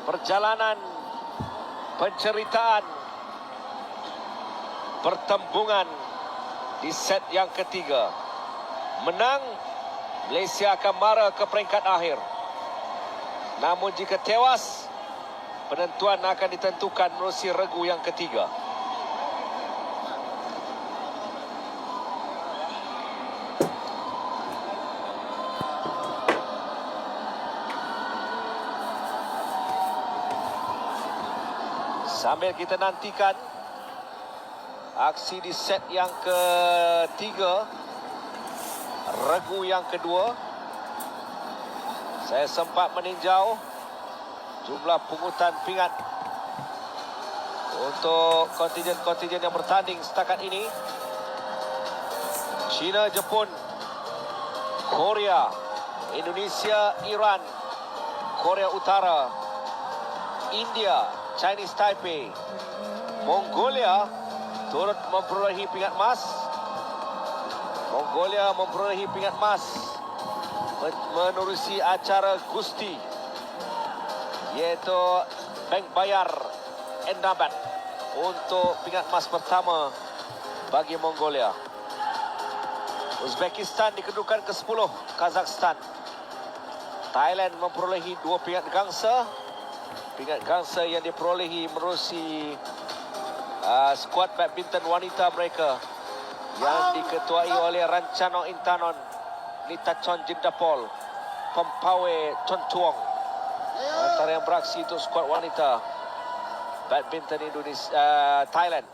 perjalanan penceritaan pertembungan di set yang ketiga. Menang, Malaysia akan mara ke peringkat akhir. Namun jika tewas, penentuan akan ditentukan menerusi regu yang ketiga. Sambil kita nantikan aksi di set yang ketiga, regu yang kedua, saya sempat meninjau jumlah pungutan pingat untuk kontingen-kontingen yang bertanding setakat ini. China, Jepun, Korea, Indonesia, Iran, Korea Utara, India, Chinese Taipei, Mongolia turut memperolehi pingat emas. Mongolia memperolehi pingat emas menerusi acara Gusti, iaitu Bank Bayar Endabat untuk pingat emas pertama bagi Mongolia. Uzbekistan di kedudukan ke-10, Kazakhstan. Thailand memperolehi 2 pingat gangsa. Pingat gangsa yang diperolehi menerusi skuad badminton wanita mereka yang diketuai oleh Rancano Intanon, Nitachon Jindapol, Pempawe Chonchuong, antara yang beraksi untuk skuad wanita badminton Indonesia, Thailand.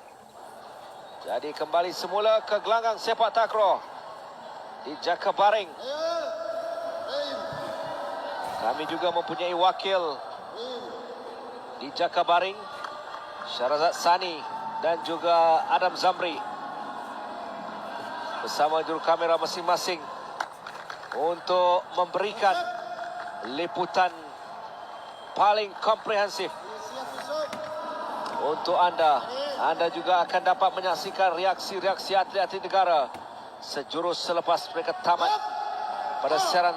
Jadi kembali semula ke gelanggang sepak takraw di Jakabaring. Kami juga mempunyai wakil di Jakabaring, Syarazat Sani dan juga Adam Zamri bersama juru kamera masing-masing untuk memberikan liputan paling komprehensif untuk anda Anda juga akan dapat menyaksikan reaksi-reaksi atlet-atlet negara sejurus selepas mereka tamat pada siaran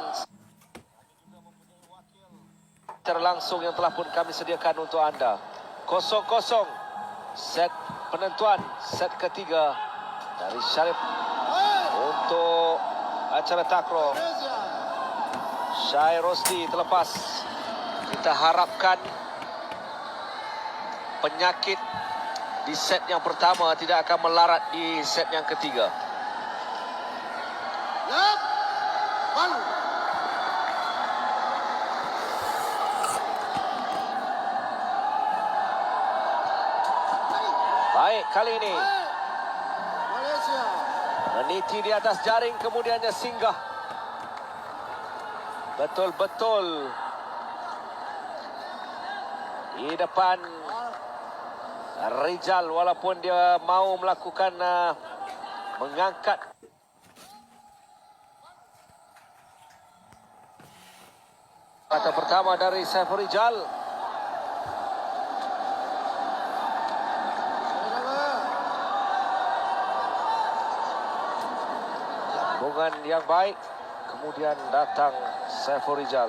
secara langsung yang telah pun kami sediakan untuk anda. 0-0 set penentuan set ketiga dari Sharif untuk acara takraw. Syai Rosdi terlepas. Kita harapkan penyakit di set yang pertama tidak akan melarat di set yang ketiga. Left. One. Baik, kali ini Malaysia. meniti di atas jaring, kemudiannya singgah. Betul-betul di depan Rizal, walaupun dia mau melakukan mengangkat kata pertama dari Saiful Rizal. Hubungan yang baik, kemudian datang Saiful Rizal.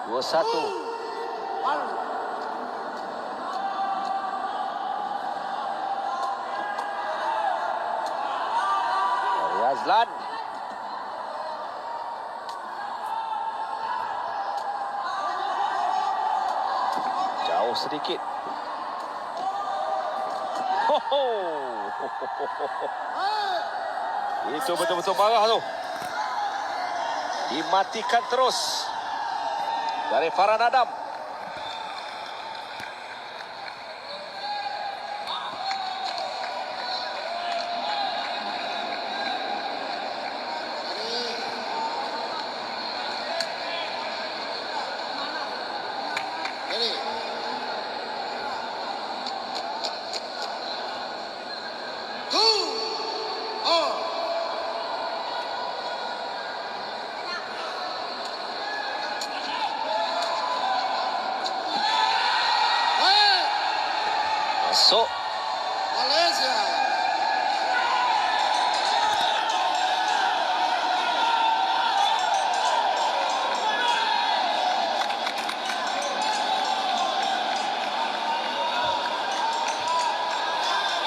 2-1. One. Dari Azlan. Jauh sedikit. Itu betul-betul marah tu. Dimatikan terus dari Farhan Adam. Ready. Two. All. Masuk. Malaysia.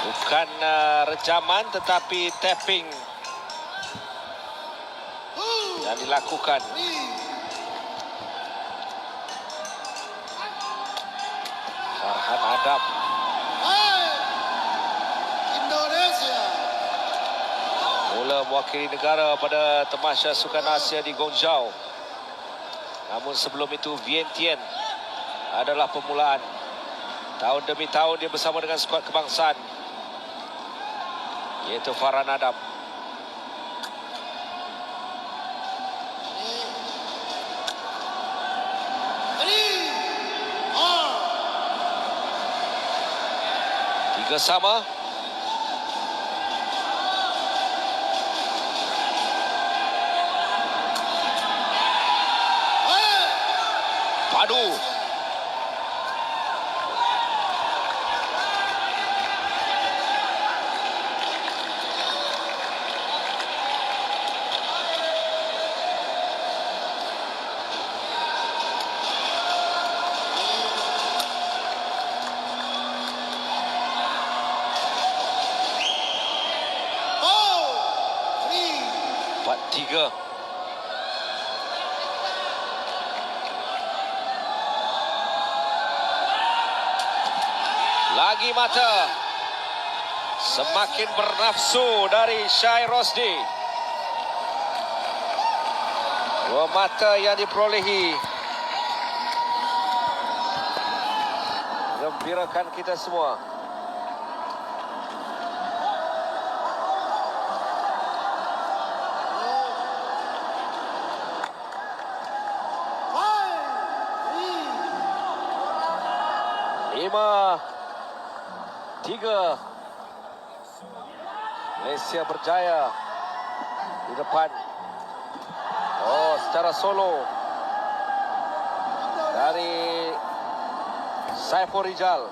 Bukan rejaman tetapi tapping yang dilakukan. Farhan Adam. Indonesia. Mula mewakili negara pada Tamasya Sukan Asia di Guangzhou. Namun sebelum itu Vientiane adalah permulaan. Tahun demi tahun dia bersama dengan skuad kebangsaan, iaitu Farhan Adam. Three. All. 3 sama. Padu. Four. Three. 4-3. Lagi mata. Semakin bernafsu dari Syai Rosdi. 2 mata yang diperolehi gembirakan kita semua. Five. Three. 5-3. Malaysia berjaya di depan. Oh, secara solo dari Saiful Rijal.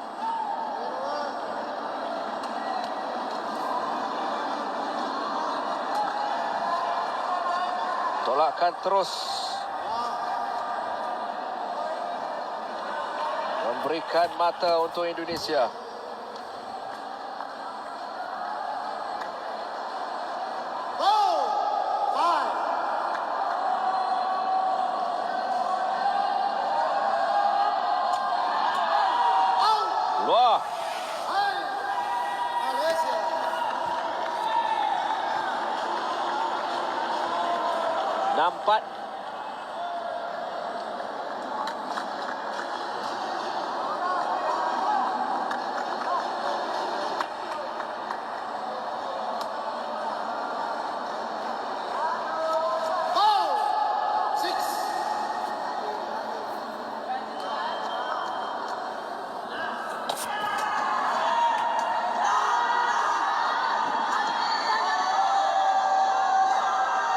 Tolakkan terus. Memberikan mata untuk Indonesia. Ball. 5. Out. Luar. Hai. Malaysia. Nampak. Ball. 6.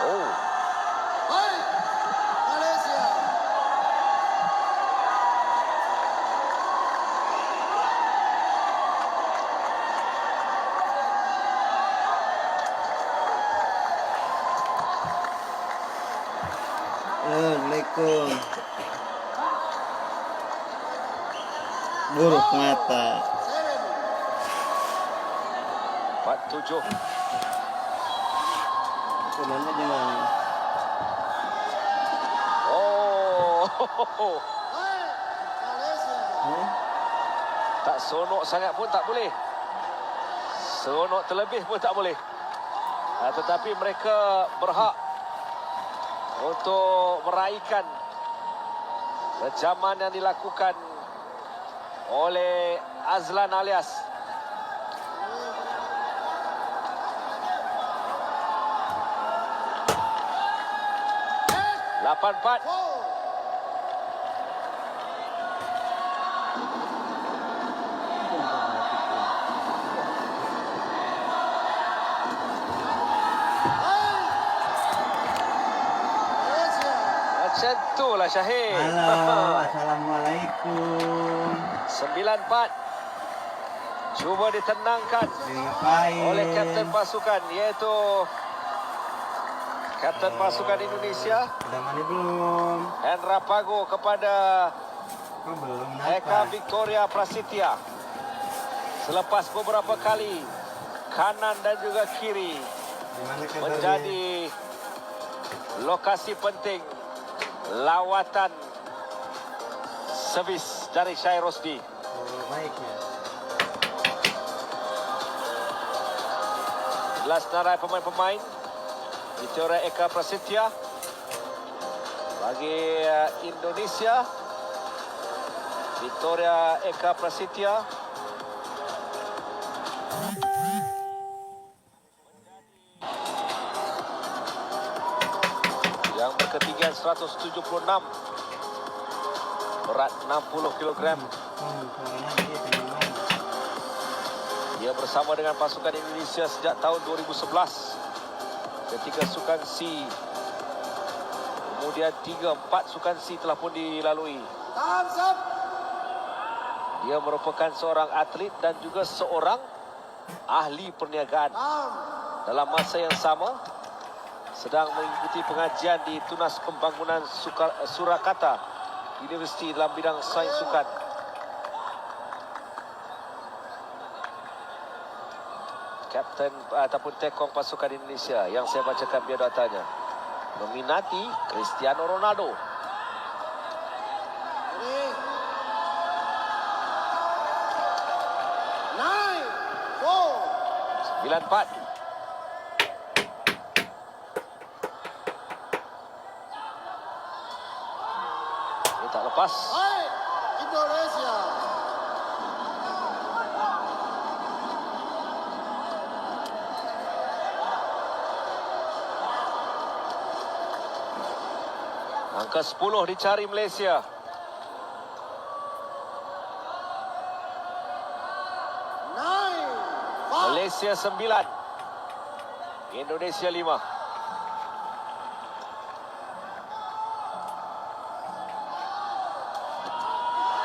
Oh. Hai. Malaysia. Assalamualaikum. Buruk mata. 7. 4-7. Sebenarnya di mana? Oh. Hai. Malaysia. Tak seronok sangat pun tak boleh. Seronok terlebih pun tak boleh. Tetapi mereka berhak untuk meraihkan kecaman yang dilakukan oleh Azlan Alias. Lapan 4. 4. Hai. Malaysia. Macam tu lah Syahid. Halo, assalamualaikum. 9-4. Cuba ditenangkan Ngapain? oleh kapten pasukan, iaitu kapten pasukan Indonesia Udah mandi belum? Hendra Pago kepada Oh, belum. Eka Kenapa? Victoria Prasetya. Selepas beberapa kali kanan dan juga kiri Gimana kabarnya? menjadi lokasi penting lawatan servis dari Syahir Rosdi. Oh, baik ya. Jelas narai pemain-pemain Victoria Eka Prasetya bagi Indonesia. Victoria Eka Prasetya yang berketinggian 176, berat 60 kg. Suaranya dia tanya main. Dia bersama dengan pasukan Indonesia sejak tahun 2011 ketika Sukan C. Kemudian 3-4 Sukan C telah pun dilalui. Thumbs up. Dia merupakan seorang atlet dan juga seorang ahli perniagaan. Down. Dalam masa yang sama, sedang mengikuti pengajian di Tunas Pembangunan Surakarta Universiti dalam bidang sains sukan. Kapten ataupun tekong pasukan Indonesia yang saya bacakan biodatanya meminati Cristiano Ronaldo. Ready. 9. 4. 9-4. Ini tak lepas. Hai. Indonesia. Angka 10 dicari Malaysia. 9. 5. Malaysia 9. Indonesia 5.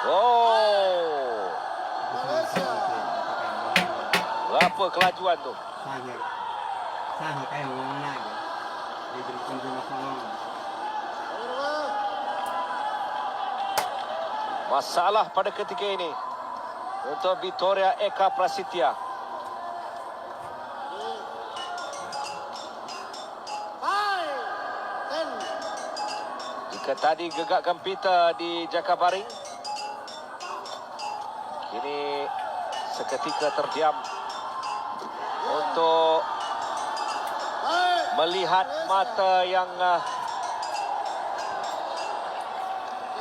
Oh, Malaysia. berapa kelajuan tu? Sangat kayak orang lagi. Dia berikan dulu sama. Masalah pada ketika ini untuk Victoria Eka Prasetya. 5, 10. Jika tadi gegak gempita di Jakabaring, kini seketika terdiam untuk melihat mata yang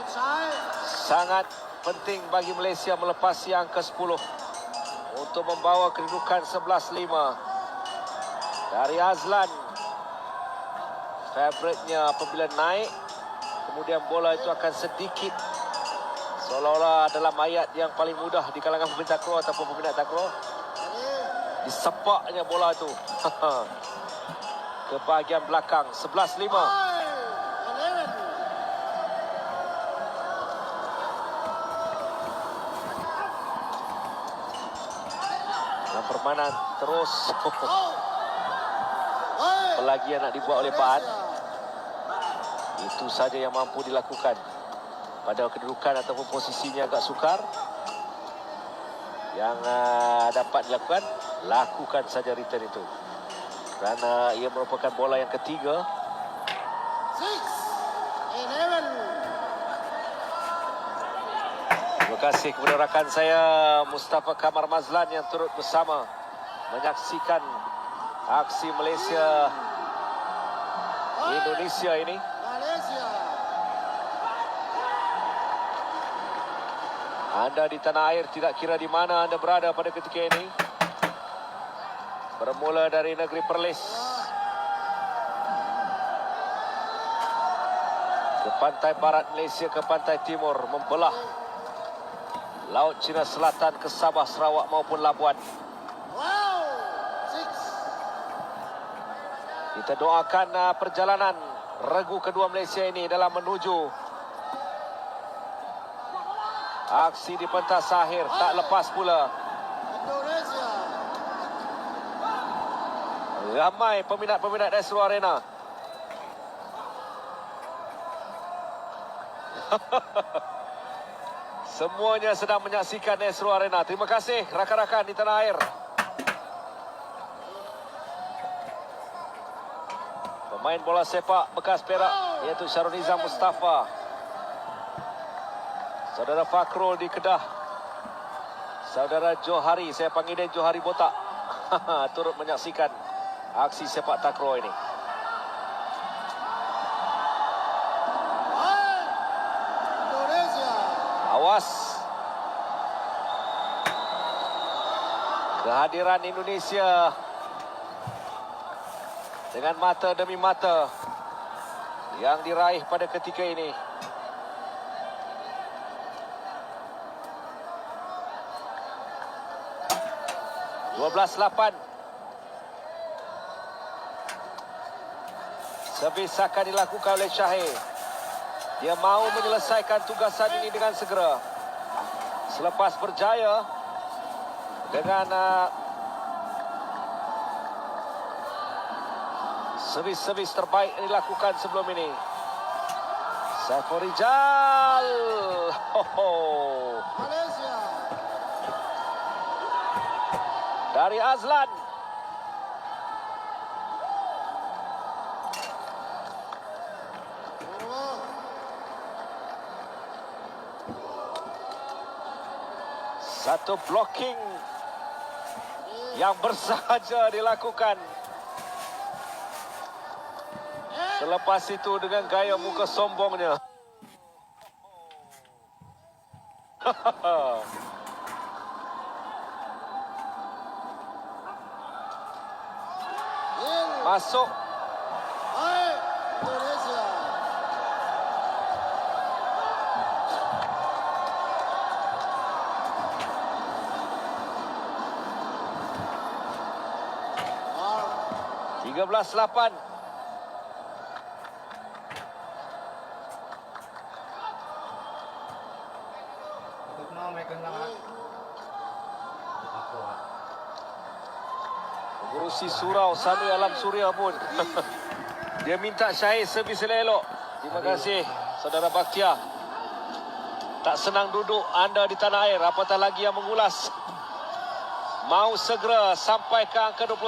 Inside. sangat penting bagi Malaysia melepasi angka 10 untuk membawa kedudukan 11-5 dari Azlan. Favoritnya apabila naik, kemudian bola itu akan sedikit seolah-olah dalam ayat yang paling mudah di kalangan pemain takraw ataupun peminat takraw, disepaknya bola itu ke bahagian belakang. 11-5. 11. Dan permainan terus Hey. pelagi yang nak dibuat oleh Pak An. Malaysia. Itu saja yang mampu dilakukan pada kedudukan ataupun posisinya agak sukar. Yang dapat dilakukan, lakukan saja return itu. Kerana ia merupakan bola yang ketiga. 6, 11. Terima kasih kepada rakan saya Mustafa Kamar Mazlan yang turut bersama menyaksikan aksi Malaysia Indonesia ini. Malaysia. Anda di tanah air, tidak kira di mana anda berada pada ketika ini, bermula dari negeri Perlis ke pantai barat Malaysia, ke pantai timur, membelah Laut Cina Selatan ke Sabah, Sarawak maupun Labuan. Wow. 6. Kita doakan perjalanan regu kedua Malaysia ini dalam menuju aksi di pentas akhir. Tak lepas pula Indonesia. ramai peminat-peminat Astro Arena. Semuanya sedang menyaksikan Astro Arena. Terima kasih rakan-rakan di tanah air. Pemain bola sepak bekas Perak iaitu Syarunizam Mustafa, saudara Fakrul di Kedah, saudara Johari, saya panggil dia Johari Botak, turut menyaksikan aksi sepak takraw ini. Hey. Indonesia. Awas. Kehadiran Indonesia dengan mata demi mata yang diraih pada ketika ini. (12-8). Servis akan dilakukan oleh Syahir. Dia mahu menyelesaikan tugasan ini dengan segera. Selepas berjaya dengan servis-servis terbaik yang dilakukan sebelum ini. Saiful Rijal. Malaysia. Dari Azlan. Satu blocking yang bersahaja dilakukan. Selepas itu dengan gaya muka sombongnya. Masuk. Hey. Indonesia. Wow. 13-8. Kerusi surau Sami Alam Suria pun. Dia minta Syahir servis elok. Terima kasih saudara Bakhtiar. Tak senang duduk anda di tanah air, apatah lagi yang mengulas. Mau segera sampai ke angka 21.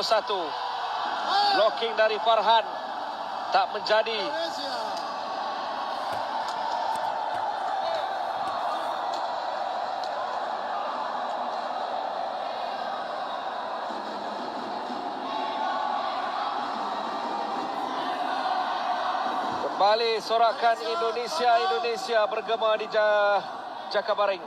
Blocking dari Farhan tak menjadi. Indonesia. Kembali sorakan Indonesia bergema di Jakabaring.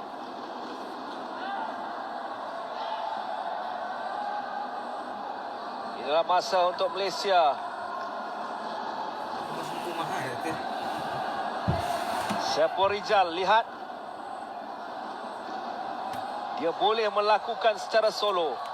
Inilah masa untuk Malaysia. Masuk mahal ya, Teh. Saiful Rijal, lihat. Dia boleh melakukan secara solo.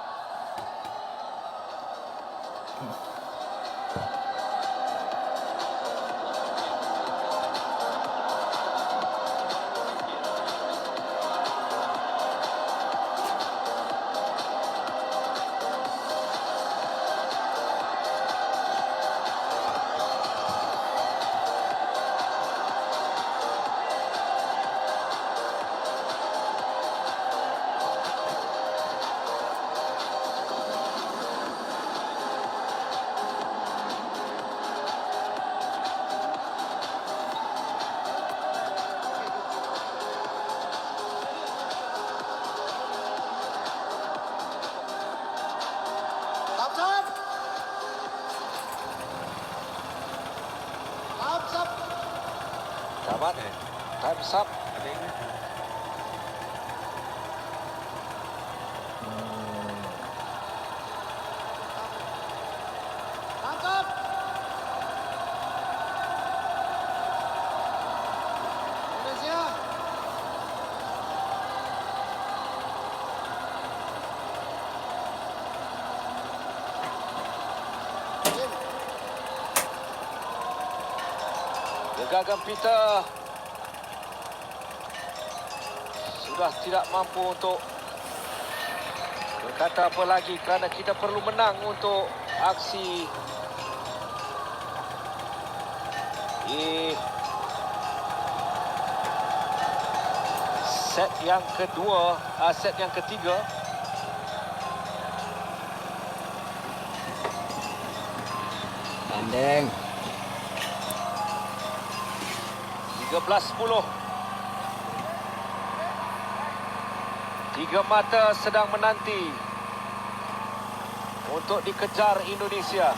Tamat. Time's up. Ada ini. Tangkap. Indonesia. Gagam Peter sudah tidak mampu untuk berkata apa lagi kerana kita perlu menang untuk aksi set yang kedua, set yang ketiga. Tanding. 13-10. Tiga mata sedang menanti untuk dikejar Indonesia.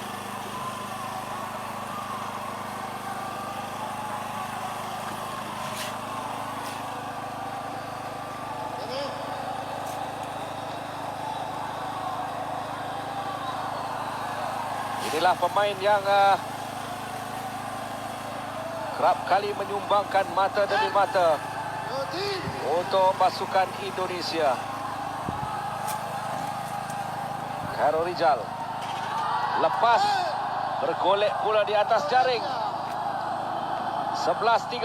Inilah pemain yang kerap kali menyumbangkan mata demi mata untuk pasukan Indonesia. Khairul Rijal lepas, bergolek pula di atas jaring. 11-13.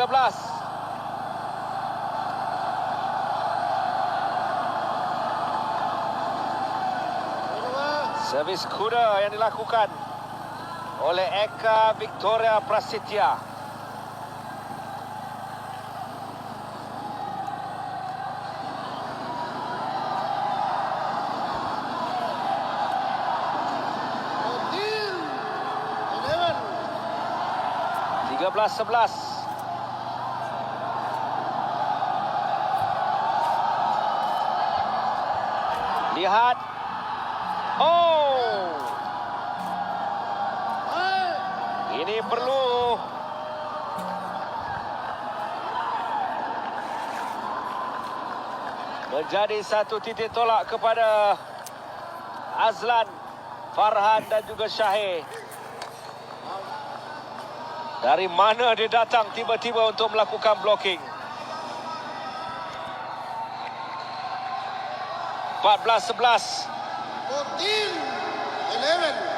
Servis kuda yang dilakukan oleh Eka Victoria Prasetya. Odil. 11. 13-11. Lihat. Oh. Ini perlu menjadi satu titik tolak kepada Azlan, Farhan dan juga Syahir. Dari mana dia datang tiba-tiba untuk melakukan blocking. 14-11. Odil. 11.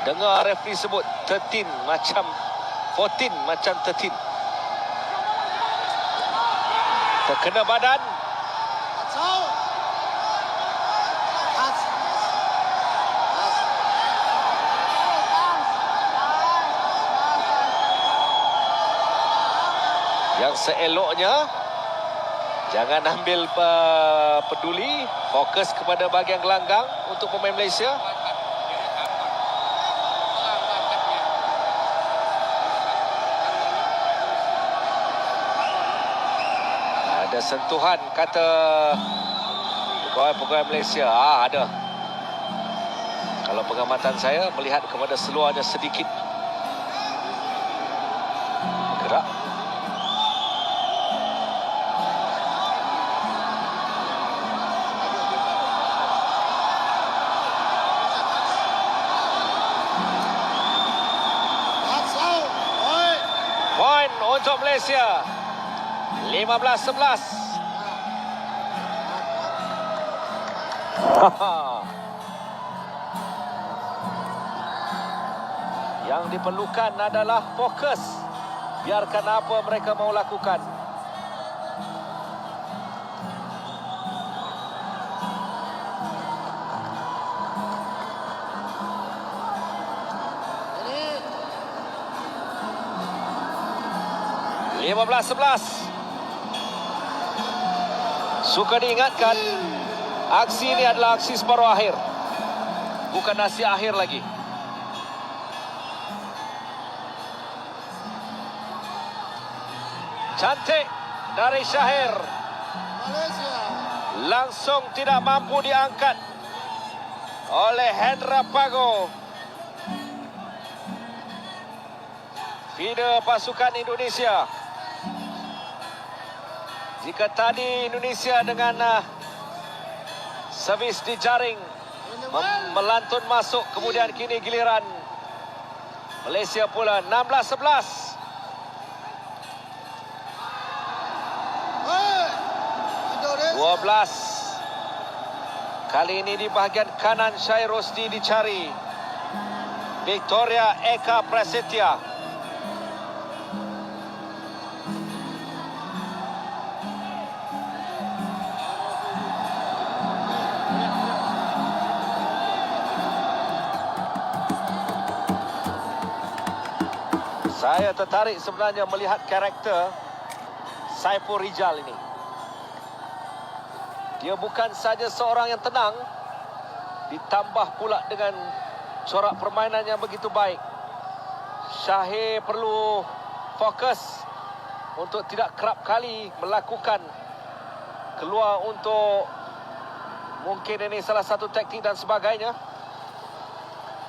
Dengar referee sebut 13 macam 14 macam 13. Terkena badan. That's out. That's Yang seeloknya, jangan ambil peduli, fokus kepada bahagian gelanggang untuk pemain Malaysia. Ada sentuhan, kata pegawai Malaysia. Ada. Kalau pengamatan saya melihat kepada seluarnya sedikit gerak. That's out. Point. Point untuk Malaysia. 15-11. Yang diperlukan adalah fokus. Biarkan apa mereka mau lakukan. Ini 15-11. Suka diingatkan, aksi ini adalah aksi separuh akhir. Bukan aksi akhir lagi. Cantik dari Syahir. Malaysia. Langsung tidak mampu diangkat oleh Hendra Pago. Feeder pasukan Indonesia. Jika tadi Indonesia dengan servis di jaring melantun masuk, kemudian kini giliran Malaysia pula. 16-11. Hey. Indonesia. 12. Kali ini di bahagian kanan Syahir Rosdi dicari Victoria Eka Prasetya. Saya tertarik sebenarnya melihat karakter Saiful Rijal ini. Dia bukan saja seorang yang tenang, ditambah pula dengan corak permainan yang begitu baik. Syahir perlu fokus untuk tidak kerap kali melakukan keluar untuk mungkin ini salah satu taktik dan sebagainya.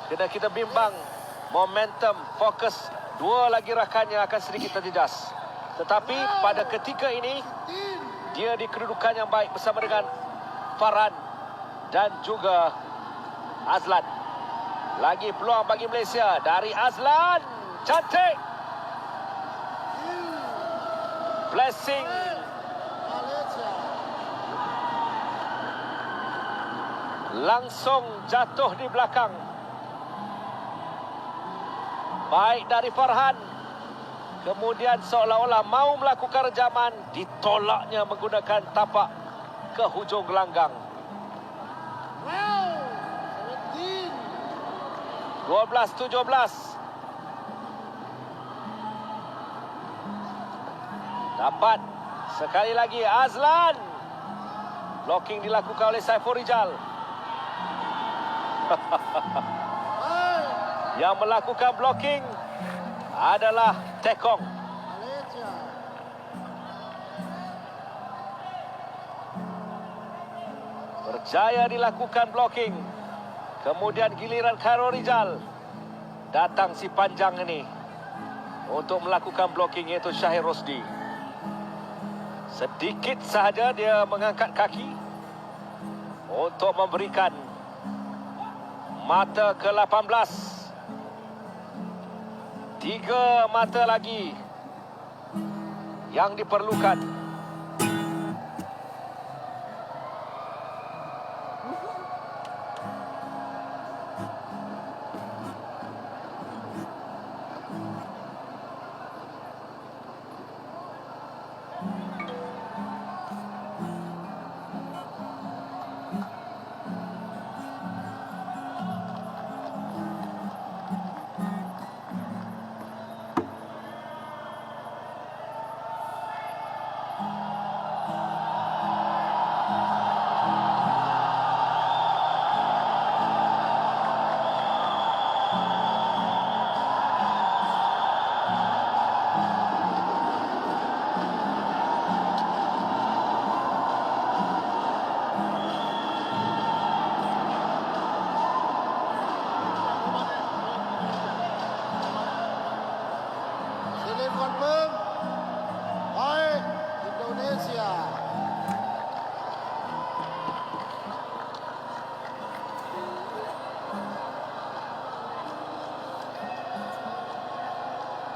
Kena kita bimbang momentum, fokus. Dua lagi rakannya akan sedikit terjejas. Tetapi pada ketika ini, dia di kedudukan yang baik bersama dengan Farhan dan juga Azlan. Lagi peluang bagi Malaysia dari Azlan. Cantik. Blessing. Malaysia. Langsung jatuh di belakang. Baik dari Farhan. Kemudian seolah-olah mau melakukan rejaman, ditolaknya menggunakan tapak ke hujung gelanggang. Wow. 17. 12-17. Dapat sekali lagi Azlan. Blocking dilakukan oleh Saiful Rijal. Yang melakukan blocking adalah Tekong. Malaysia. Berjaya dilakukan blocking. Kemudian giliran Khairul Rijal. Datang si panjang ini untuk melakukan blocking, iaitu Syahir Rosdi. Sedikit sahaja dia mengangkat kaki untuk memberikan mata ke-18. 3 mata lagi yang diperlukan.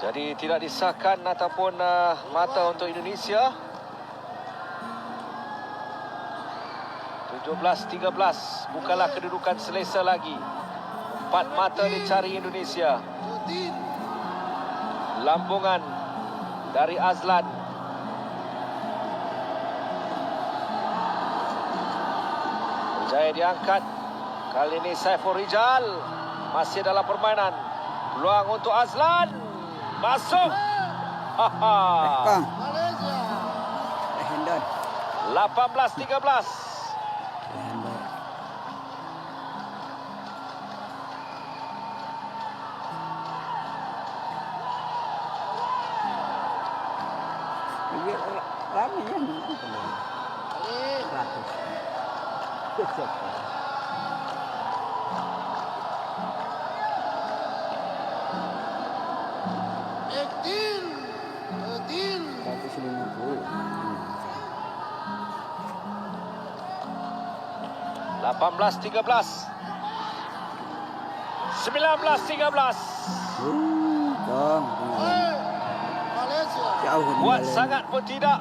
Jadi tidak disahkan ataupun mata untuk Indonesia. 17-13, bukanlah kedudukan selesa lagi. 4 mata dicari Indonesia. Lambungan dari Azlan. Berjaya diangkat. Kali ini Saiful Rijal masih dalam permainan. Peluang untuk Azlan. Masuk. Haha. Bang. Malaysia. Handle. 18-13. Rame ya. Balik. 100. Ekdil. Ekdil. 150. 18-13. 19-13. Bang. Hey. Malaysia. Jauh ni Kuat Malaysia. sangat pun tidak.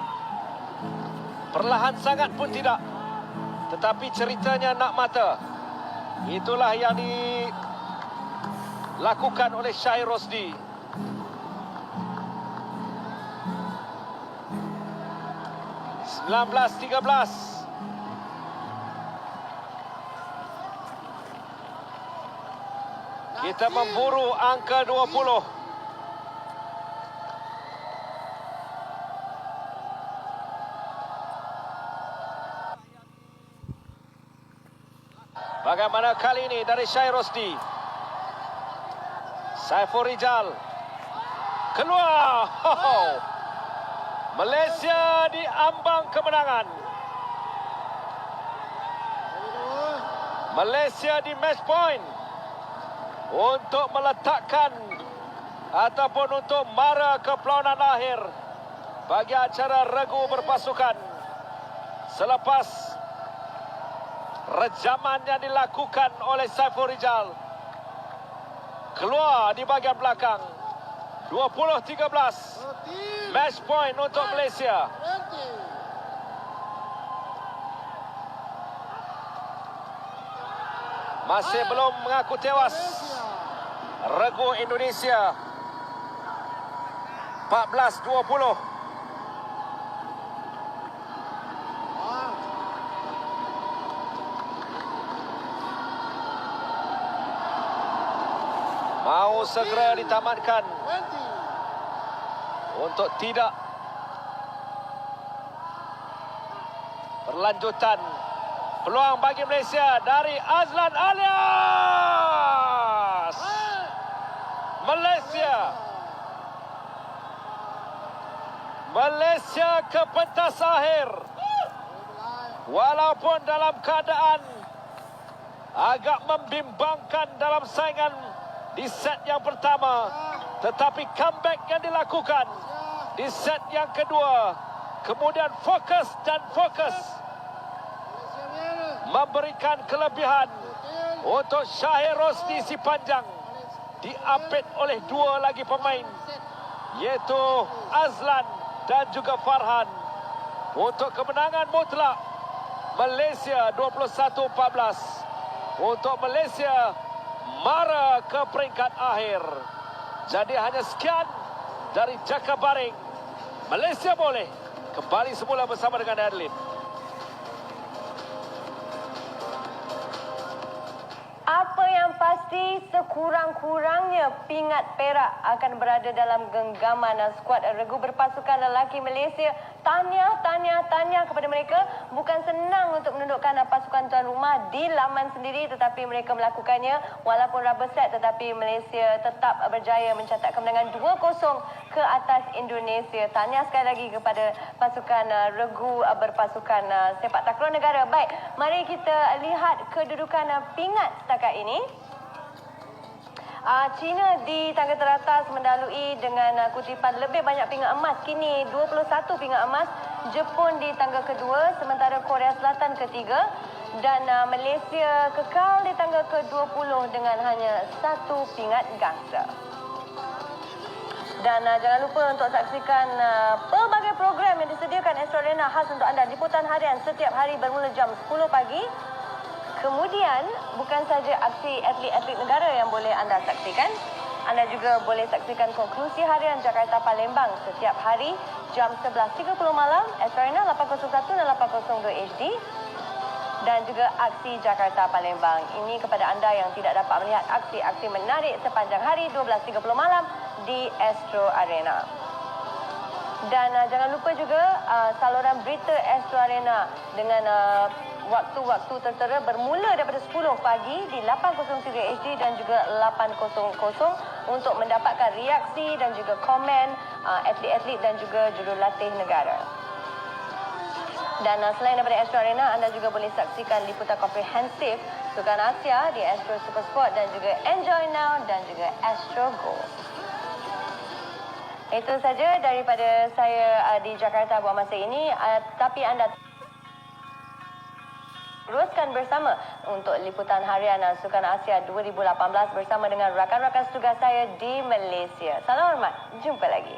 Perlahan sangat pun tidak. Tetapi ceritanya nak mata. Itulah yang dilakukan oleh Syahir Rosdi. (19-13). Kita memburu angka 20. Bagaimana kali ini dari Syahir Rosdi. Saiful Rijal. Keluar. Malaysia di ambang kemenangan. Malaysia di match point untuk meletakkan ataupun untuk mara ke perlawanan akhir bagi acara regu berpasukan selepas rejaman yang dilakukan oleh Saiful Rijal. Keluar di bahagian belakang. 20-13. Match point untuk Malaysia. Masih belum mengaku tewas. Regu Indonesia 14-20. Mau segera ditamatkan untuk tidak berlanjutan. Peluang bagi Malaysia dari Azlan Alias. Malaysia ke pentas akhir. Walaupun dalam keadaan agak membimbangkan dalam saingan di set yang pertama, tetapi comeback yang dilakukan di set yang kedua, kemudian fokus memberikan kelebihan untuk Syahir Rosdi si panjang, diapit oleh 2 lagi pemain, iaitu Azlan dan juga Farhan, untuk kemenangan mutlak Malaysia 21-14. Untuk Malaysia mara ke peringkat akhir. Jadi hanya sekian dari Jakabaring. Malaysia boleh kembali semula bersama dengan Adelaide. Apa yang pasti, sekurang-kurangnya pingat perak akan berada dalam genggaman skuad regu berpasukan lelaki Malaysia. Tahniah kepada mereka. Bukan senang untuk menundukkan pasukan tuan rumah di laman sendiri, tetapi mereka melakukannya walaupun rubber set, tetapi Malaysia tetap berjaya mencatat kemenangan 2-0 ke atas Indonesia. Tahniah sekali lagi kepada pasukan regu berpasukan sepak takraw negara. Baik, mari kita lihat kedudukan pingat setakat ini. China di tangga teratas mendalui dengan kutipan lebih banyak pingat emas. Kini 21 pingat emas. Jepun di tangga kedua, sementara Korea Selatan ketiga. Dan Malaysia kekal di tangga ke-20 dengan hanya 1 pingat gangsa. Dan jangan lupa untuk saksikan pelbagai program yang disediakan Astro Arena khas untuk anda. Liputan harian setiap hari bermula jam 10 pagi. Kemudian, bukan saja aksi atlet-atlet negara yang boleh anda saksikan, anda juga boleh saksikan konklusi harian Jakarta Palembang setiap hari jam 11.30 malam, Astro Arena 801 dan 802 HD. Dan juga aksi Jakarta Palembang. Ini kepada anda yang tidak dapat melihat aksi-aksi menarik sepanjang hari 12.30 malam di Astro Arena. Dan jangan lupa juga saluran berita Astro Arena dengan waktu-waktu tertera bermula daripada 10 pagi di 803 HD dan juga 800 untuk mendapatkan reaksi dan juga komen atlet-atlet dan juga jurulatih negara. Dan selain daripada Astro Arena, anda juga boleh saksikan liputan komprehensif Sukan Asia di Astro Super Sport dan juga Enjoy Now dan juga Astro Go. Itu saja daripada saya di Jakarta buat masa ini. Tapi anda teruskan bersama untuk liputan harian Sukan Asia 2018 bersama dengan rakan-rakan tugas saya di Malaysia. Salam hormat, jumpa lagi.